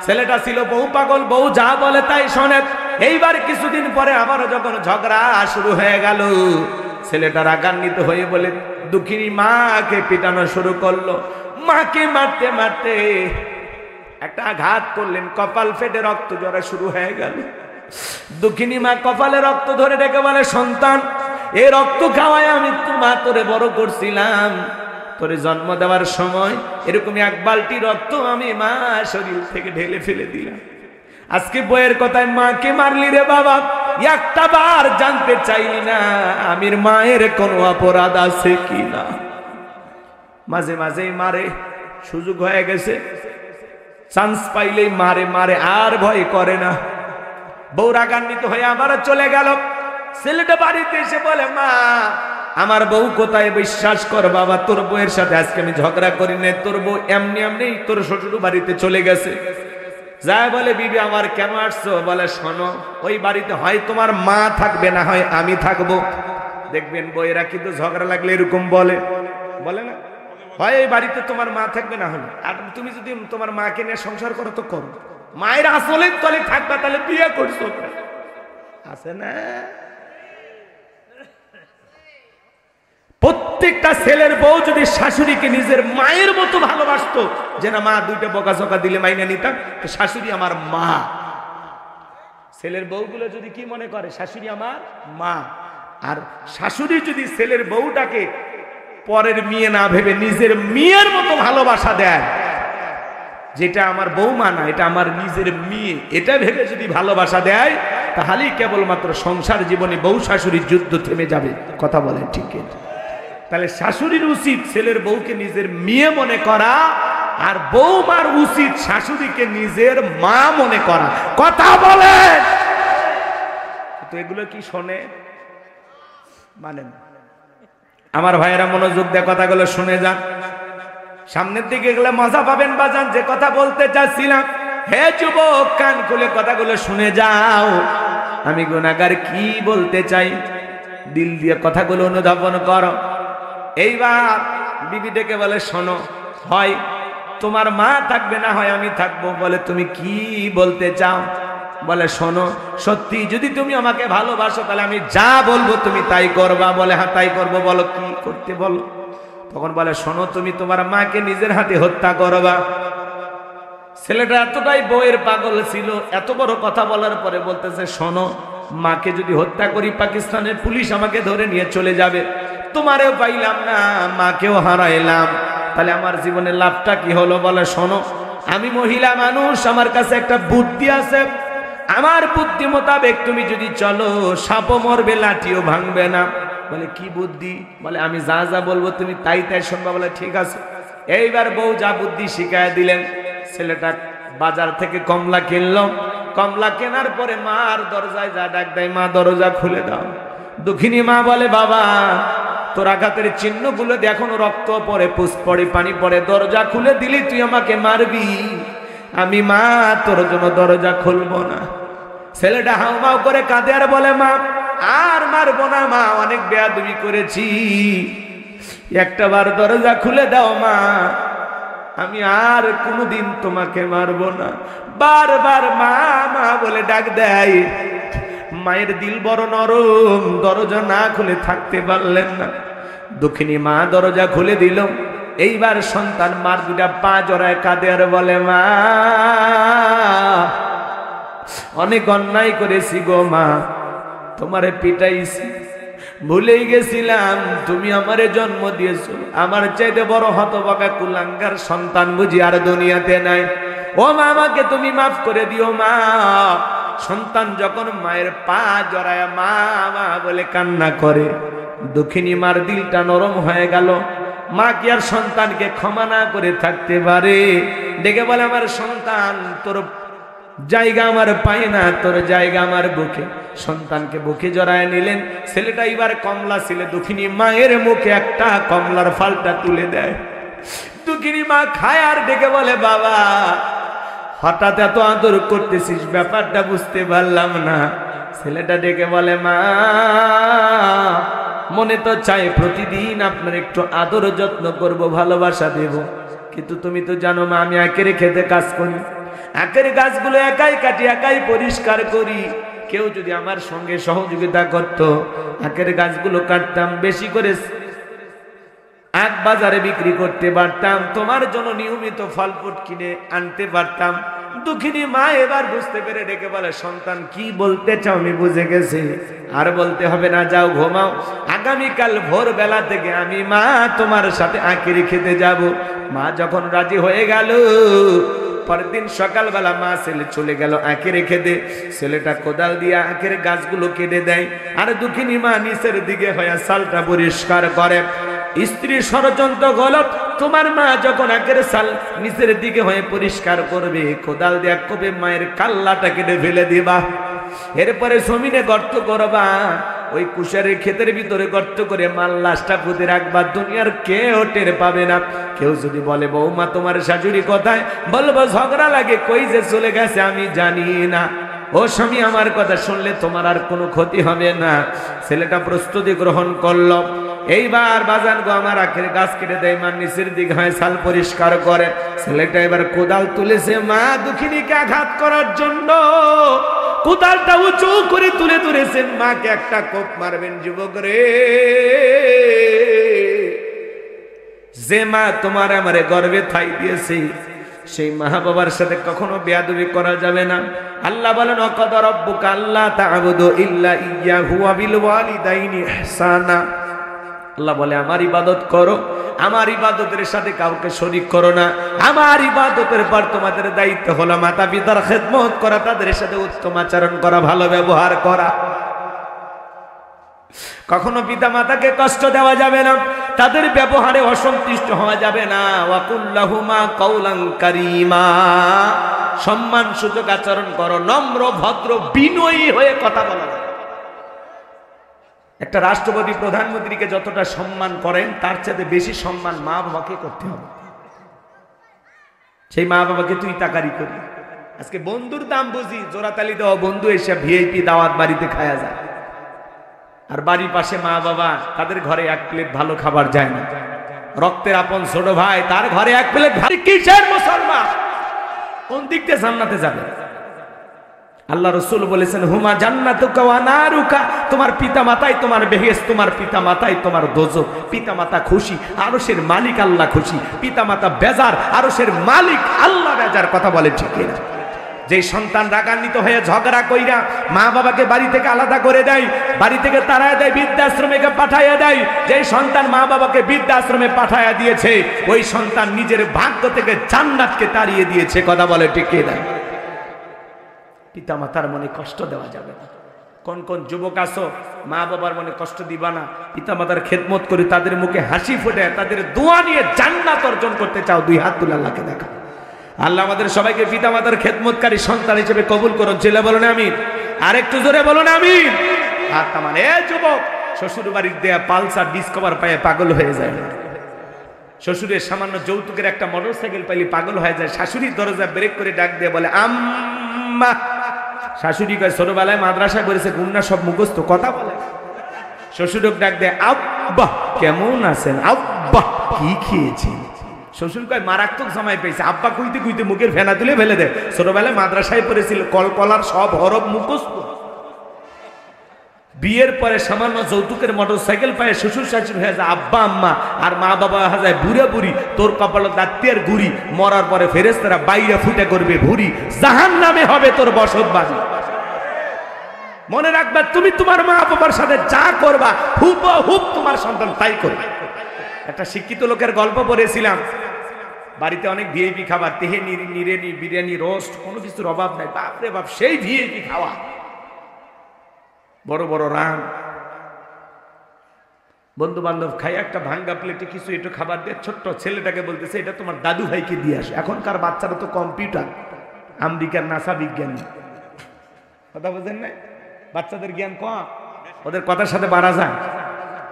ছেলেটা ছিল বউ পাগল, বউ যা বলে তাই শোনে। এইবার কিছুদিন পরে আবারও যখন ঝগড়া শুরু হয়ে গেল, ছেলেটা রাগান্বিত হয়ে বলে দুঃখিনী মাকে পিটানো শুরু করলো। মাকে মারতে মারতে একটা আঘাত করলেন, কপাল ফেটে রক্ত ঝরা শুরু হয়ে গেল। দুঃখিনী মা কপালে রক্ত ধরে ডেকে বলে, সন্তান এই রক্ত খাওয়ায় আমি মা তোরে বড় করছিলাম, তোরে জন্ম দেওয়ার সময় এরকম এক বালতি রক্ত আমি মা শরীর থেকে ঢেলে ফেলে দিলাম। আজকে বইয়ের কথায় মাকে মারলি রে বাবা, একটা বার জানতে চাইলি না আমির মায়ের কোনো অপরাধ আছে কি না? মাঝে মাঝেই মারে, সুযোগ হয়ে গেছে, চান্স পাইলেই মারে মারে, আর ভয় করে না। বউ রাগান্বিত হয়ে আবার চলে গেল। ছেলেটা বাড়িতে এসে বলে, মা আমার বউ কোথায়? বিশ্বাস কর বাবা, তোর বউয়ের সাথে আজকে আমি ঝগড়া করি না, তোর বউ এমনি এমনি তোর শ্বশুর বাড়িতে চলে গেছে। যায় বলে, বিবি আমার কেন আসছো? বলে শোনো, ওই বাড়িতে হয় তোমার মা থাকবে, না হয় আমি থাকবো। দেখবেন বউয়েরা কিন্তু ঝগড়া লাগলে এরকম বলে, বলে না? হয় এই বাড়িতে তোমার মা থাকবে, না হলে আর তুমি যদি তোমার মাকে নিয়ে সংসার করো তো করো, মায়ের আসলের তলে থাকবে, তাহলে বিয়ে করছো আছে না? প্রত্যেকটা ছেলের বউ যদি শাশুড়িকে নিজের মায়ের মতো ভালোবাসতো, যে না মা দুইটা বকাঝকা দিলে মাইনে নিতাম, তো শাশুড়ি আমার মা। ছেলের বউগুলো যদি কি মনে করে, শাশুড়ি আমার মা। আর শাশুড়ি যদি ছেলের বউটাকে পরের মেয়ে না ভেবে নিজের মেয়ের মতো ভালোবাসা দেয়, যেটা আমার বৌমা না, এটা আমার নিজের মেয়ে, এটা ভেবে যদি ভালোবাসা দেয়, তাহলেই কেবলমাত্র সংসার জীবনে বউ শাশুড়ির যুদ্ধ থেমে যাবে। কথা বলেন ঠিক? তাহলে শাশুড়ির উচিত ছেলের বউকে নিজের মেয়ে মনে করা, আর বৌমার উচিত শাশুড়িকে নিজের মা মনে করা। কথা বলেন তো, এগুলো কি শোনে? মানে আমার ভাইয়েরা মনোযোগ দিয়ে কথাগুলো শুনে যান, সামনের দিকে গেলে মজা পাবেন বাজান। যে কথা বলতে চাচ্ছিলাম, হে যুবক কান খুলে কথাগুলো শুনে যাও। আমি গুনাহগার কি বলতে চাই, দিল দিয়ে কথাগুলো অনুধাবন করো। এইবার বিবি ডেকে বলে, শোনো, হয় তোমার মা থাকবে, না হয় আমি থাকবো। বলে তুমি কি বলতে চাও? বলে শোনো, সত্যি যদি তুমি আমাকে ভালোবাসো, তাহলে আমি যা বলবো তুমি তাই করবা। বলে হ্যাঁ তাই করবো। বলো কি করতে বলো। তখন বলে শোনো, তুমি তোমার মাকে নিজের হাতে হত্যা করবা। ছেলেটা এতটাই বউয়ের পাগল ছিল, এত বড় কথা বলার পরে বলতেছে, শোনো, মাকে যদি হত্যা করি, পাকিস্তানের পুলিশ আমাকে ধরে নিয়ে চলে যাবে, তোমারেও পাইলাম না, মাকেও হারাইলাম, তাহলে আমার জীবনের লাভটা কি হলো? বলে শোনো, আমি মহিলা মানুষ, আমার কাছে একটা বুদ্ধি আছে, আমার বুদ্ধি মোতাবেক তুমি যদি চলো, সাপও মরবে, লাঠিও ভাঙবে না। বলে কি বুদ্ধি? বলে আমি যা যা বলবো তুমি তাই তাই শুনবা। বলে ঠিক আছে। এইবার বউ যা বুদ্ধি শিখায় দিলেন। ছেলেটা বাজার থেকে কমলা কিনলো। কমলা কেনার পরে মার দরজায় যা ডাক দেয়, মা দরজা খুলে দাও। দুঃখিনী মা বলে, বাবা তোর আঘাতের চিহ্নগুলো এখনো রক্ত পড়ে, পুষ পড়ে, পানি পড়ে, দরজা খুলে দিলি তুই আমাকে মারবি, আমি মা তোর জন্য দরজা খুলবো না। ছেলেটা হাউমাউ করে কাঁদে আর বলে, মা আর মারবো না, মা অনেক বেয়াদবি করেছি, একটা বার দরজা খুলে দাও মা, আমি আর কোনোদিন তোমাকে মারবো না। বারবার মা মা বলে ডাক দেয়। মায়ের দিল বড় নরম, দরজা না খুলে থাকতে পারলেন না। দুঃখিনী মা দরজা খুলে দিল। এইবার সন্তান মার দুটা পা জড়ায় কাঁদে আর বলে, মা অনেক অন্যায় করেছি গো মা, তোমারে পিটাইছি, ভুলেই গেছিলাম তুমি আমারে জন্ম দিয়েছো, আমার চাইতে বড় হতভাগা কুলাঙ্গার সন্তান বুঝি আর দুনিয়াতে নাই। ও মা, আমাকে তুমি মাফ করে দিও মা, সন্তান যখন মায়ের পা জড়ায় মা মা বলে কান্না করে, দুঃখিনী মার দিলটা নরম হয়ে গেল। মা কি আর সন্তানকে ক্ষমা না করে থাকতে পারে? ডেকে বলে, আমার সন্তান, তোর জায়গা আমার পাই না, তোর জায়গা আমার বুকে। সন্তানকে বুকে জড়ায় নিলেন। ছেলেটা এবার কমলা ছিল, দুঃখিনী মায়ের মুখে একটা কমলার ফালটা তুলে দেয়। দুঃখিনী মা খায় আর ডেকে বলে, বাবা হঠাৎ এত আদর করতেছিস, ব্যাপারটা বুঝতে পারলাম না। ছেলেটা ডেকে বলে, মা মনে তো চাই প্রতিদিন আপনার একটু আদর যত্ন করব, ভালোবাসা দেব, কিন্তু তুমি তো জানো মা আমি আখের খেতে কাজ করি, আখের গাছগুলো একাই কাটি, একাই পরিষ্কার করি। কেউ যদি আমার সঙ্গে সহযোগিতা করত, আখের গাছগুলো কাটতাম, বেশি করে আখ বাজারে বিক্রি করতে পারতাম, তোমার জন্য নিয়মিত ফল ফুট কিনে আনতে পারতাম। দুঃখিনী মা এবার বুঝতে পেরে ডেকে বলে, সন্তান কি বলতে চাও আমি বুঝে গেছি, আর বলতে হবে না, যাও ঘুমাও। আগামীকাল ভোরবেলা থেকে আমি মা তোমার সাথে আখের খেতে যাব। মা যখন রাজি হয়ে গেল, পরের দিন সকালবেলা মা ছেলে চলে গেল আখের খেতে। ছেলেটা কোদাল দিয়ে আখের গাছগুলো কেটে দেয়, আর দুঃখিনী মা নিচের দিকে হয়ে সালটা পরিষ্কার করে। স্ত্রী ষড়যন্ত্র গলত, তোমার মা যখন আখের সাল নিচের দিকে হয়ে পরিষ্কার করবে, কোদাল দিয়ে কবে মায়ের কাল্লাটা কেটে ফেলে দিবা, এরপরে জমিনে গর্ত করবা, ওই কুশারের ক্ষেতের ভিতরে গর্ত করে মাল লাশটা পুঁতে রাখবা, দুনিয়ার কেউ টের পাবে না। কেউ যদি বলে বৌমা তোমার শাশুড়ি কোথায়, বলবো ঝগড়া লাগে, কই যে চলে গেছে আমি জানি না। ও স্বামী আমার কথা শুনলে তোমার আর কোনো ক্ষতি হবে না। ছেলেটা প্রস্তুতি গ্রহণ করলো। এইবার বাজান গো আমার আখের গাছ কেটে দেয়, মা নিচের দিকে হয় সাল পরিষ্কার করে। ছেলেটা এবার কোদাল তুলেছে মা দুঃখিনীকে আঘাত করার জন্য, কোদালটা উঁচু করে তুলে তুলেছেন, মাকে একটা কোপ মারবেন। যুবক রে, যে মা তোমার আমারে গর্বে ঠাই দিয়েছে, সেই মা বাবার সাথে কখনো বেয়াদবি করা যাবে না। আল্লাহ বলেন, ওয়াকাদা রাব্বুকা আল্লা তা'বুদু ইল্লা ইয়্যাহু ওয়া বিল ওয়ালিদাইনি ইহসানা। আল্লাহ বলে আমার ইবাদত করো, আমার ইবাদতের সাথে কাউকে শরীক করো না। আমার ইবাদতের পর তোমাদের দায়িত্ব হলো মাতা পিতার খেদমত করা, তাদের সাথে উত্তম আচরণ করা, ভালো ব্যবহার করা। কখনো পিতা মাতাকে কষ্ট দেওয়া যাবে না, তাদের ব্যবহারে অসন্তুষ্ট হওয়া যাবে না। ওয়াকুল লাহুমা কাওলান কারীমা, সম্মান সূচক আচরণ করো, নম্র ভদ্র বিনয়ী হয়ে কথা বলা। একটা রাষ্ট্রপতি প্রধানমন্ত্রীকে যতটা সম্মান করেন, তার চেয়ে বেশি সম্মান মা বাবাকে করতে হবে। সেই মা বাবাকে তুই তাকারি করি। আজকে বন্ধুর দাম বুঝি, জোড়াতালি দেওয়া বন্ধু এসে ভিআইপি দাওয়াত বাড়িতে খায়া যায়, আর বাড়ির পাশে মা বাবা, তাদের ঘরে এক প্লেট ভালো খাবার যায় না। রক্তের আপন ছোট ভাই, তার ঘরে এক প্লেট ভাত, কিসের মুসলমান? কোন দিক দিয়ে জান্নাতে যাবে? আল্লাহ রাসূল বলেছেন, হুমা জান্নাতুকা ওয়া নারুকা, তোমার পিতা মাতাই তোমার বেহেশত, তোমার পিতা মাতাই তোমার দোজখ। পিতা মাতা খুশি, আরশের মালিক আল্লাহ খুশি। পিতা মাতা বেজার, আরশের মালিক আল্লাহ বেজার। কথা বলে ঠিক না? যেই সন্তান রাগান্বিত হয়ে ঝগড়া কইরা মা বাবাকে বাড়ি থেকে আলাদা করে দেয়, বাড়ি থেকে তাড়ায় দেয়, বৃদ্ধাশ্রমে পাঠাইয়া দেয়, যেই সন্তান মা বাবাকে বৃদ্ধাশ্রমে পাঠাইয়া দিয়েছে, ওই সন্তান নিজের ভাগ্য থেকে জান্নাতকে তাড়িয়ে দিয়েছে। কথা বলে ঠিক না? পিতা মাতার মনে কষ্ট দেওয়া যাবে না। কোন কোন যুবক আছো, মা বাবার মনে কষ্ট দিবা না, পিতা মাতার খেদমত করে তাদের মুখে হাসি ফুটে তাদের দোয়া নিয়ে জান্নাত অর্জন করতে চাও, দুই হাত তুলে আল্লাহকে দেখা। আল্লাহ আমাদের সবাইকে পিতা মাতার খেদমতকারী সন্তান হিসেবে কবুল করুন। ছেলে বলুন আমিন, আর একটু জোরে বলুন আমিন। আর তার মানে এ যুবক, শ্বশুর বাড়ির দেয়া পালসার ডিসকভার পায়ে পাগল হয়ে যায় না, শ্বশুরের সামান্য যৌতুকের একটা মোটরসাইকেল পাইলে পাগল হয়ে যায়। শাশুড়ির দরজা ব্রেক করে ডাক দিয়ে বলে আম্মা। শাশুড়ি কয় ছোটবেলায় মাদ্রাসা করেছে, গুন্না সব মুখস্থ, কথা বলে। শ্বশুরক ডাক দেয় আব্বা কেমন আছেন, আব্বা কি খেয়েছেন। শ্বশুর কয় মারাত্মক জামাই পেয়েছে। আব্বা কইতে কইতে মুখের ফেনা তুলে ফেলে দেয়। ছোটবেলায় মাদ্রাসায় পড়েছিল, কলকলার সব হরফ মুখস্থ। বিয়ের পরে সামান্য যৌতুকের মোটরসাইকেল পায়, শ্বশুর শাশুড়ি হয়ে যায় আব্বা আম্মা, আর মা বাবা হয়ে যায় বুড়া বুড়ি। তোর কপাল দাঁতিয়ার গুড়ি, মরার পরে ফেরেশতারা বাইরে ফুটে করবে ভুরি, জাহান্নামে হবে তোর বসত বাড়ি। মনে রাখবা, তুমি তোমার মা বাবার সাথে যা করবা হুবহুব তোমার সন্তান তাই করবে। একটা শিক্ষিত লোকের গল্প পড়েছিলাম, বাড়িতে অনেক ভিআইপি খাবার, তেহেনি, নিরেনি, বিরিয়ানি, রোস্ট, কোনো কিছুর অভাব নাই। বাপরে বাপ, সেই ভিআইপি খাওয়া, বড় বড় রান। বন্ধু বান্ধব খাই একটা ভাঙ্গা প্লেটে কিছু একটু খাবার দিয়ে ছোট্ট ছেলেটাকে বলতেছে এটা তোমার দাদু ভাইকে দিয়ে আসে। এখনকার বাচ্চারা তো কম্পিউটার, আমেরিকার নাসা বিজ্ঞানী, কথা বলছেন না? বাচ্চাদের জ্ঞান কম, ওদের কথার সাথে বাড়া যায়।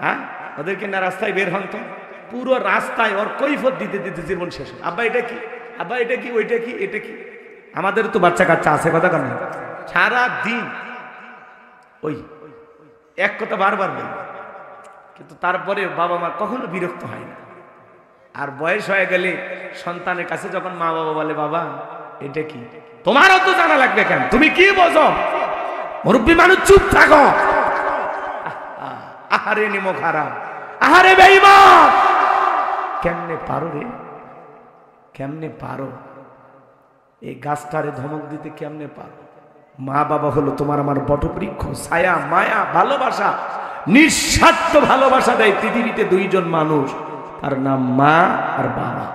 হ্যাঁ, ওদেরকে না রাস্তায় বের হন তো পুরো রাস্তায় ওর কৈফত দিতে দিতে জীবন শেষ। আব্বা এটা কি, আব্বা এটা কি, ওইটা কি, এটা কি। আমাদের তো বাচ্চা কাচ্চা আছে, কথা কেন, সারা দিন ওই এক কথা বারবার বলি, কিন্তু তারপরে বাবা মা কখনো বিরক্ত হয় না। আর বয়স হয়ে গেলে সন্তানের কাছে যখন মা বাবা বলে বাবা এটা কি, তোমারও তো জানা লাগবে কেন, তুমি কি বোঝো, মুরব্বী মানুষ চুপ থাকো। আহারে নিমো খারাপ, আহারে বেঈমান, কেমনে পারো রে, কেমনে পারো এই গাছটারে ধমক দিতে, কেমনে পারো? মা বাবা হলো তোমার আমার বটবৃক্ষ, ছায়া, মায়া, ভালোবাসা, নিঃস্বার্থ ভালোবাসা দেয় পৃথিবীতে দুইজন মানুষ, তার নাম মা আর বাবা।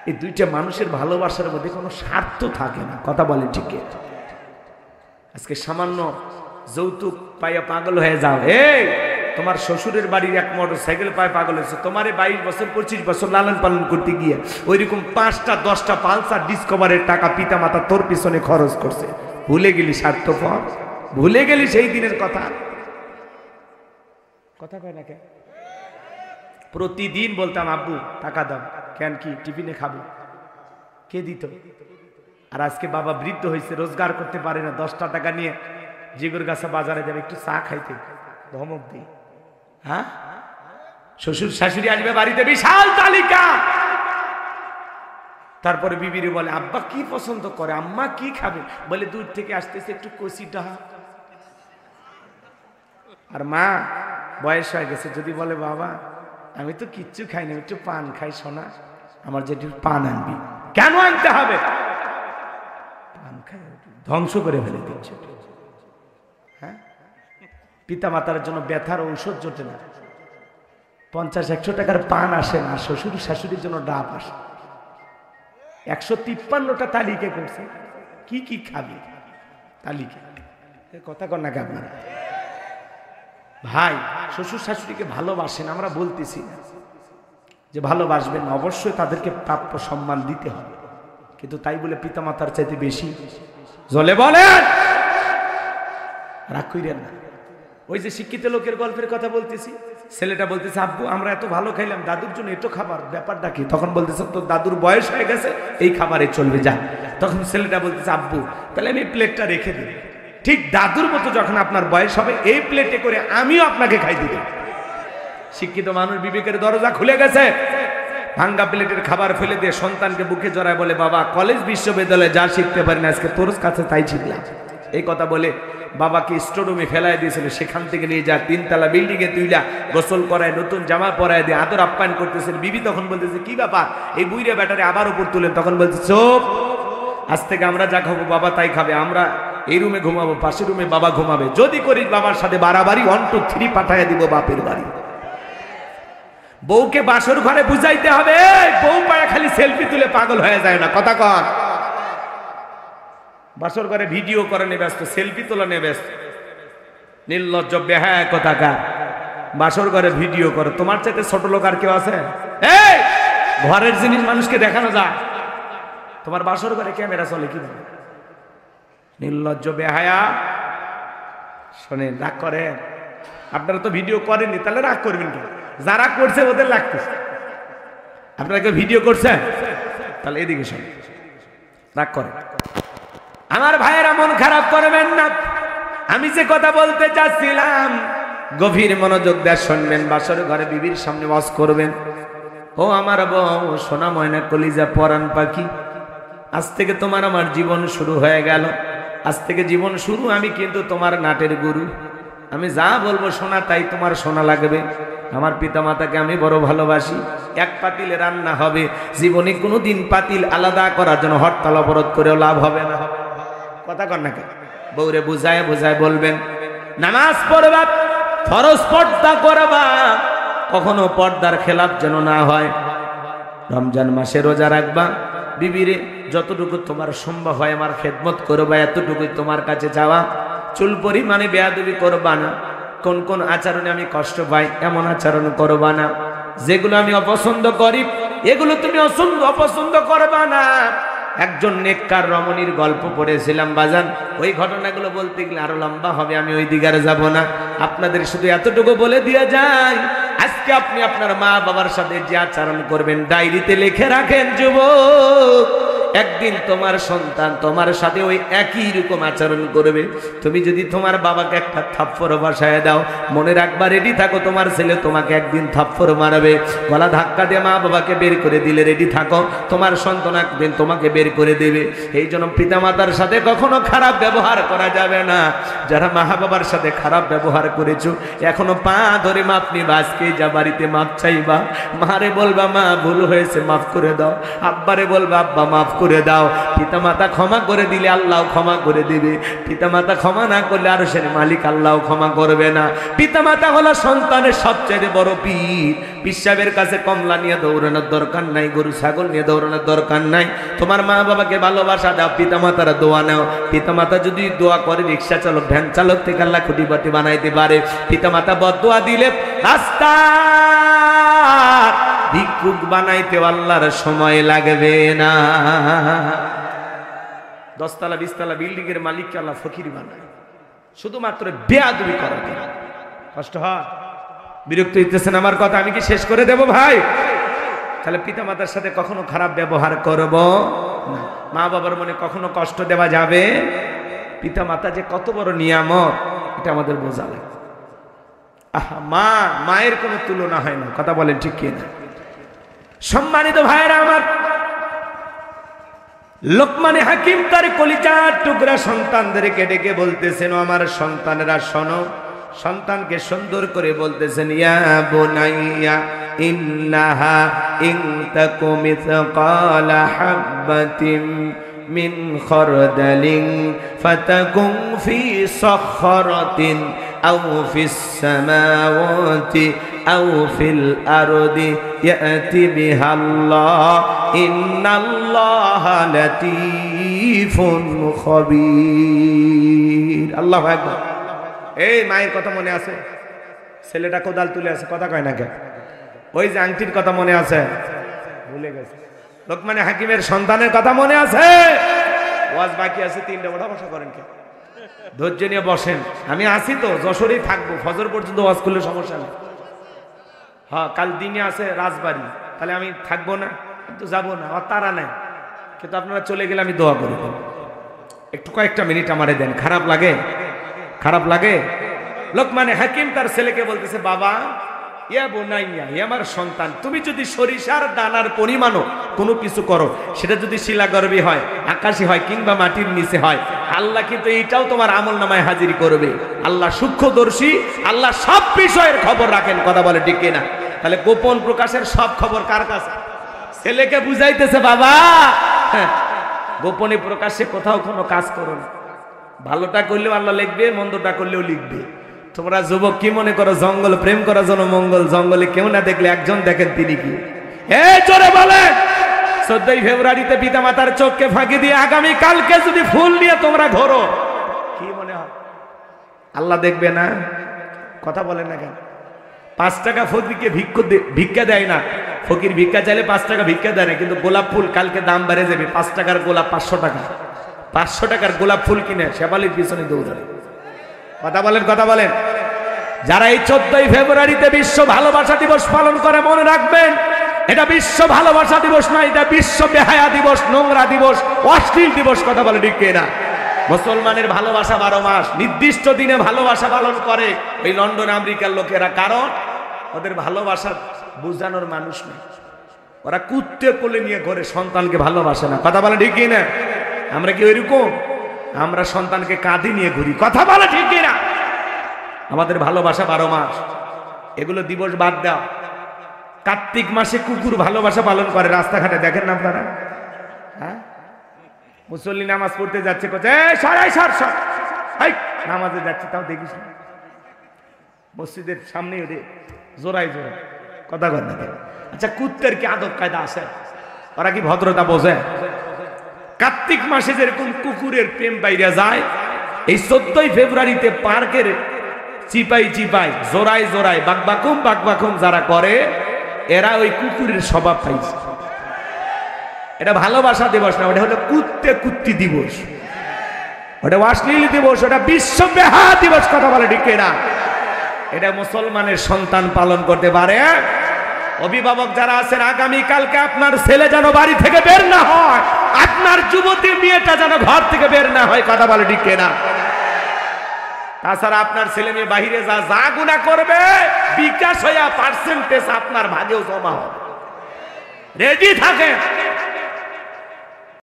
এই দুইটা মানুষের ভালোবাসার মধ্যে কোনো স্বার্থ থাকে না, কথা বলেন ঠিক? আজকে সামান্য যৌতুক পাইয়া পাগল হয়ে যাও। এই তোমার শ্বশুরের বাড়ির এক মোটর সাইকেল পায়ে পাগল হয়েছে, তোমারে 22 বছর 25 বছর লালন পালন করতে গিয়ে ওইরকম 5টা 10টা পালসার ডিসকভারের টাকা পিতা মাতা তোর পিছনে খরচ করছে। ভুলে গেলি স্বার্থপর, ভুলে গেলি সেই দিনের কথা। কথা কয় না কেন? প্রতিদিন বলতাম আব্বু টাকা দাও, কেন কি টিফিনে খাবো, কে দিত? আর আজকে বাবা বৃদ্ধ হয়েছে, রোজগার করতে পারে না, 10টা টাকা নিয়ে জিগরগাছা বাজারে যাবে একটু চা খাইতে, ধমক দিই। হ্যাঁ, শ্বশুর শাশুড়ি আসবে বাড়িতে, বিশাল তালিকা। তারপরে বিবিরে বলে আব্বা কি পছন্দ করে, আম্মা কি খাবে, বলে দূর থেকে আসতেছে একটু কচি ডাহা। আর মা বয়স হয়ে গেছে, যদি বলে বাবা আমি তো কিচ্ছু খাই না, একটু পান খাই, সোনা আমার যেটি পান আনবি, কেন আনতে হবে, পান খাই, ধ্বংস করে ফেলে দিচ্ছে। হ্যাঁ, পিতা মাতার জন্য ব্যথার ঔষধ জোটে না, 50-100 টাকার পান আসে না, শ্বশুর শাশুড়ির জন্য ডাব আসে। 153টা তালিকা করছে, কি কি খাবি তালিকা, কথা কর না কেন? ভাই শ্বশুর শাশুড়িকে ভালোবাসেন, আমরা বলতেছি না যে ভালোবাসবেন না, অবশ্যই তাদেরকে প্রাপ্য সম্মান দিতে হবে, কিন্তু তাই বলে পিতা মাতার চাইতে বেশি জলে বলেন রাগ কইরেন না। ওই যে শিক্ষিত লোকের গল্পের কথা বলতেছি, ছেলেটা বলতেছে আব্বু আমরা এত ভালো খাইলাম, দাদুর জন্য এত খাবার, ব্যাপারটা কি? তখন বলতেছে তোর দাদুর বয়স হয়ে গেছে, এই খাবারে চলবে যা। তখন ছেলেটা বলতেছে আব্বু তাহলে আমি প্লেটটা রেখে দিই, ঠিক দাদুর মতো যখন আপনার বয়স হবে এই প্লেটে করে আমিও আপনাকে খাই দিব। শিক্ষিত মানুষ বিবেকের দরজা খুলে গেছে, ভাঙ্গা প্লেটের খাবার ফেলে দিয়ে সন্তানকে বুকে জড়ায় বলে বাবা কলেজ বিশ্ববিদ্যালয়ে যা শিখতে পারি না আজকে তোর কাছে তাই শিখলাম। এই কথা বলে বাবাকে স্টোরুমে ফেলাই দিয়েছিল, সেখান থেকে নিয়ে যা 3তলা বিল্ডিং এ তুইলা গোসল করায়, নতুন জামা পরায় দিয়ে আদর আপ্যায়ন করতেছেন। বিবি তখন বলতেছে কি ব্যাপার, এই বুইরা ব্যাটারে আবার উপর তুলেন। তখন বলছে চুপ, আজ থেকে আমরা যা খাবো বাবা তাই খাবে, আমরা এই রুমে ঘুমাবো, পাশের রুমে বাবা ঘুমাবে, যদি করিস বাবার সাথে বাড়াবাড়ি 1 2 3 পাঠাইয়া দিব বাপের বাড়ি। বউকে বাসর ঘরে বুঝাইতে হবে, বউ পায়া খালি সেলফি তুলে পাগল হয়ে যায় না, কথা কর। বাসর ঘরে ভিডিও করে নিয়ে ব্যস্ত, সেলফি তোলা নিয়ে ব্যস্ত, নির্লজ্জ বেহায়া কথাকার। বাসর ঘরে ভিডিও করো, তোমার চাইতে ছোট লোক আর কেউ আছে? এই ঘরের জিনিস মানুষকে দেখানো যায়, তোমার বাসর ঘরে ক্যামেরা চলে কি? নির্লজ্জ বেহায়া। শোনেন, রাগ করেন, আপনারা তো ভিডিও করেননি, তাহলে রাগ করবেন কি? যারা করছে ওদের লাগতেছে, আপনারা কেউ ভিডিও করছেন? তাহলে এদিকে শোনেন, রাগ করেন। আমার ভাইয়েরা মন খারাপ করবেন না, আমি যে কথা বলতে চাচ্ছিলাম গভীর মনোযোগ দিয়ে শুনবেন। বাসর ঘরে বিবির সামনে ওয়াজ করবেন, ও আমার বউ সোনা ময়না কলিজা পরাণ পাখি, আজ থেকে তোমার আমার জীবন শুরু হয়ে গেল, আজ থেকে জীবন শুরু, আমি কিন্তু তোমার নাটের গুরু, আমি যা বলবো শোনা তাই তোমার শোনা লাগবে। আমার পিতা মাতাকে আমি বড় ভালোবাসি, এক পাতিলে রান্না হবে, জীবনে কোনোদিন পাতিল আলাদা করার জন্য হরতাল অবরোধ করেও লাভ হবে না, কথা কর না কেন? বউরে বুঝায় বুঝায় বলবেন, নামাজ পড়বা, ফরজ পর্দা করবা, কখনো পর্দার খেলাপ যেন না হয়। রমজান মাসে রোজা রাখবা, বিবিরে যতটুকু তোমার সম্ভব হয় আমার খেদমত করবা, এতটুকুই তোমার কাছে যাওয়া। চুল পরিমাণে বেয়াদবি করবা না। কোন কোন আচরণে আমি কষ্ট পাই এমন আচরণ করবা না। যেগুলো আমি অপছন্দ করি এগুলো তুমি অপছন্দ করবা না। একজন নেককার রমণীর গল্প পড়েছিলাম বাজান, ওই ঘটনাগুলো বলতে গেলে আরো লম্বা হবে, আমি ওই দিকে আর যাব না। আপনাদের শুধু এতটুকু বলে দিয়ে যাই, আজকে আপনি আপনার মা বাবার সাথে যে আচরণ করবেন ডায়েরিতে লিখে রাখেন যুবক। একদিন তোমার সন্তান তোমার সাথে ওই একই রকম আচরণ করবে। তুমি যদি তোমার বাবাকে একটা থাপ্পড় বসায় দাও, মনে রাখবা রেডি থাকো, তোমার ছেলে তোমাকে একদিন থাপ্পড় মারবে। গলা ধাক্কা দিয়ে মা বাবাকে বের করে দিলে রেডি থাকো, তোমার সন্তান একদিন তোমাকে বের করে দেবে। এই জন্য পিতামাতার সাথে কখনো খারাপ ব্যবহার করা যাবে না। যারা মা বাবার সাথে খারাপ ব্যবহার করেছো এখনো পা ধরে মাপ নিবা, আজকে যা বাড়িতে মাপ চাইবা। মারে বলবা মা ভুল হয়েছে মাফ করে দাও, আব্বারে বলবা আব্বা মাফ করে দাও। পিতামাতা ক্ষমা করে দিলে আল্লাহ ক্ষমা করে দিবে, পিতামাতা ক্ষমা না করলে আর সে মালিক আল্লাহ ক্ষমা করবে না। পিতামাতা হলো সন্তানের সবচেয়ে বড় পীর। পিসাবের কাছে কমলা নিয়ে দৌড়ানোর দরকার নাই, গরু ছাগল নিয়ে দৌড়ানোর দরকার নাই। তোমার মা বাবাকে ভালোবাসা দাও, পিতামাতারা দোয়া নাও। পিতামাতা যদি দোয়া করে রিক্সা চালক ভ্যান চালক থেকে আল্লাহ খুঁটিবাটি বানাইতে পারে। পিতামাতা বদদোয়া দিলে রাস্তা ভিক্ষুক বানাইতে আল্লাহর সময় লাগবে না। 10 তলা 20 তলা বিল্ডিং এর মালিককে আল্লাহ ফকির বানায় শুধুমাত্র বেয়াদবি করার জন্য। কষ্ট হয়? বিরক্ত হইতেছেন আমার কথা? আমি কি শেষ করে দেব ভাই? তাহলে পিতামাতার সাথে কখনো খারাপ ব্যবহার করব না। মা বাবার মনে কখনো কষ্ট দেওয়া যাবে। পিতামাতা যে কত বড় নিয়ামত এটা আমাদের বোঝা লাগে। আহা, মায়ের কোনো তুলনা হয় না। কথা বলেন ঠিক কি না? সম্মানিত ভাইরা আমার, লোকমানে হাকিম তার কলিজার টুকরা সন্তানদেরকে ডেকে বলতেছেন, আমার সন্তানেরা শোনো। সন্তানকে সুন্দর করে বলতেছেন, ইয়া বুনাইয়া ইন্নাহা ইন তাকু মিসকালা হাববাতিন মিন খারদালিন ফাতাকুন ফি সাখরাতিন আও ফিস সামাওয়াতি আও ফিল আরদি ইয়াতি বিহাল্লাহ ইন্নাল্লাহা লাতীফুন খাবীর। আল্লাহু আকবার। এই মায়ের কথা মনে আছে? ছেলেটা কোদাল তুলে আছে, কথা কয় না কেন? ওই যে আংটির কথা মনে আছে? ভুলে গেছে। লোকমানে হাকিমের সন্তানের কথা মনে আছে? ওয়াজ বাকি আছে, 3টা ওঠা বসা করেন কে? ধৈর্য নিয়ে বসেন। আমি আসি তো, যশোরেই থাকবো, ফজর পর্যন্ত ওয়াজ করলে সমস্যা নেই। হ্যাঁ, কাল দিনে আছে রাজবাড়ি, তাহলে আমি থাকবো না? কিন্তু যাবো না, আমার তারা নাই। কিন্তু আপনারা চলে গেলে আমি দোয়া করে দেব। একটু কয়েকটা মিনিট আমারে দেন। খারাপ লাগে? খারাপ লাগে? লোকমানে হাকিম তার ছেলেকে বলতেছে, বাবা, ইয়া বুনাইয়া, ইয়া আমার সন্তান, তুমি যদি সরিষার দানার পরিমাণও কোনো কিছু করো, সেটা যদি শিলাগর্ভী হয়, আকাশী হয়, কিংবা মাটির নিচে হয়, আল্লাহ কিন্তু এইটাও তোমার আমল নামায় হাজির করবে। আল্লাহ সূক্ষ্মদর্শী, আল্লাহ সব বিষয়ের খবর রাখেন। কথা বলে ঠিক কিনা? তাহলে গোপন প্রকাশের সব খবর কার কাছে? ছেলেকে বুঝাইতেছে, বাবা গোপনে প্রকাশে কোথাও কোনো কাজ করো না। ভালোটা করলেও আল্লাহ লিখবে, মন্দটা করলেও লিখবে। তোমরা যুবক কি মনে করো জঙ্গল প্রেম করার জন্য মঙ্গল? জঙ্গলে কেউ না দেখলে একজন দেখেন, তিনি কি? জোরে বলেন। 14 ফেব্রুয়ারিতে পিতা মাতার চোখকে ফাঁকি দিয়ে আগামী কালকে যদি ফুল নিয়ে তোমরা ঘোরো, কি মনে হয় আল্লাহ দেখবে না? কথা বলেন না কেন? 5 টাকা ফকিরকে ভিক্ষা দেয় না। ফকির ভিক্ষা চাইলে 5 টাকা ভিক্ষা দেয় না, কিন্তু গোলাপ ফুল কালকে দাম বেড়ে যাবে। 5 টাকার গোলাপ 500 টাকা। 500 টাকার গোলাপ ফুল কিনে শেফালির পিছনে দৌড়ায়। কথা বলেন, কথা বলেন। যারা এই 14 ফেব্রুয়ারিতে বিশ্ব ভালোবাসা দিবস পালন করে, মনে রাখবেন, এটা বিশ্ব ভালোবাসা দিবস নয়, এটা বিশ্ব বেহায়া দিবস, নোংরা দিবস, অশ্লীল দিবস। কথা বলে ঠিক না? মুসলমানের ভালোবাসা 12 মাস, নির্দিষ্ট দিনে ভালোবাসা পালন করে ওই লন্ডন আমেরিকার লোকেরা। কারণ ওদের ভালোবাসা বুঝানোর মানুষ নেই। ওরা কুত্তে কোলে নিয়ে ঘরে, সন্তানকে ভালোবাসে না। কথা বলে ঠিক না? আমরা কি ওইরকম? আমরা সন্তানকে কাঁধে নিয়ে ঘুরি। কথা বলে ঠিক না? আমাদের ভালোবাসা 12 মাস। এগুলো দিবস বাদ দাও। কার্তিক মাসে কুকুর ভালোবাসা পালন করে, রাস্তাঘাটে দেখেন না আপনারা? হ্যাঁ, মুসল্লি নামাজ পড়তে যাচ্ছে, নামাজে যাচ্ছে, তাও দেখিস না। মসজিদের সামনে জোড়ায় জোড়ায় কথা কয় না কেন? আচ্ছা কুত্তের কি আদব কায়দা আছে? ওরা কি ভদ্রতা বোঝে? কার্তিক মাসে যেরকম কুকুরের প্রেম বাইরে যায়, এই 14ই ফেব্রুয়ারিতে পার্কের চিপাই চিপাই জোড়ায় জোড়ায় বাকবাকুম যারা করে, এরা ওই কুকুরের স্বভাব পাইছে। এটা ভালোবাসা দিবস না, ওটা হলো কুত্তে কুত্তি দিবস, ওটা অশ্লীল দিবস, ওটা বিশ্ব বেহা দিবস। কথা বলে ঠিক না? এটা মুসলমানের সন্তান পালন করতে পারে। অভিভাবক যারা আছেন, আগামীকালকে আপনার ছেলে যেন বাড়ি থেকে বের না হয়, আপনার যুবতী মেয়েটা যেন ঘর থেকে বের না হয়। কথা বলে ঠিক না? তাছাড়া আপনার ছেলে মেয়ে বাহিরে যা গুণা করবে, বিকাশ হইয়া পার্সেন্টেজ আপনার ভাগেও জমা হবে। রেডি থাকেন।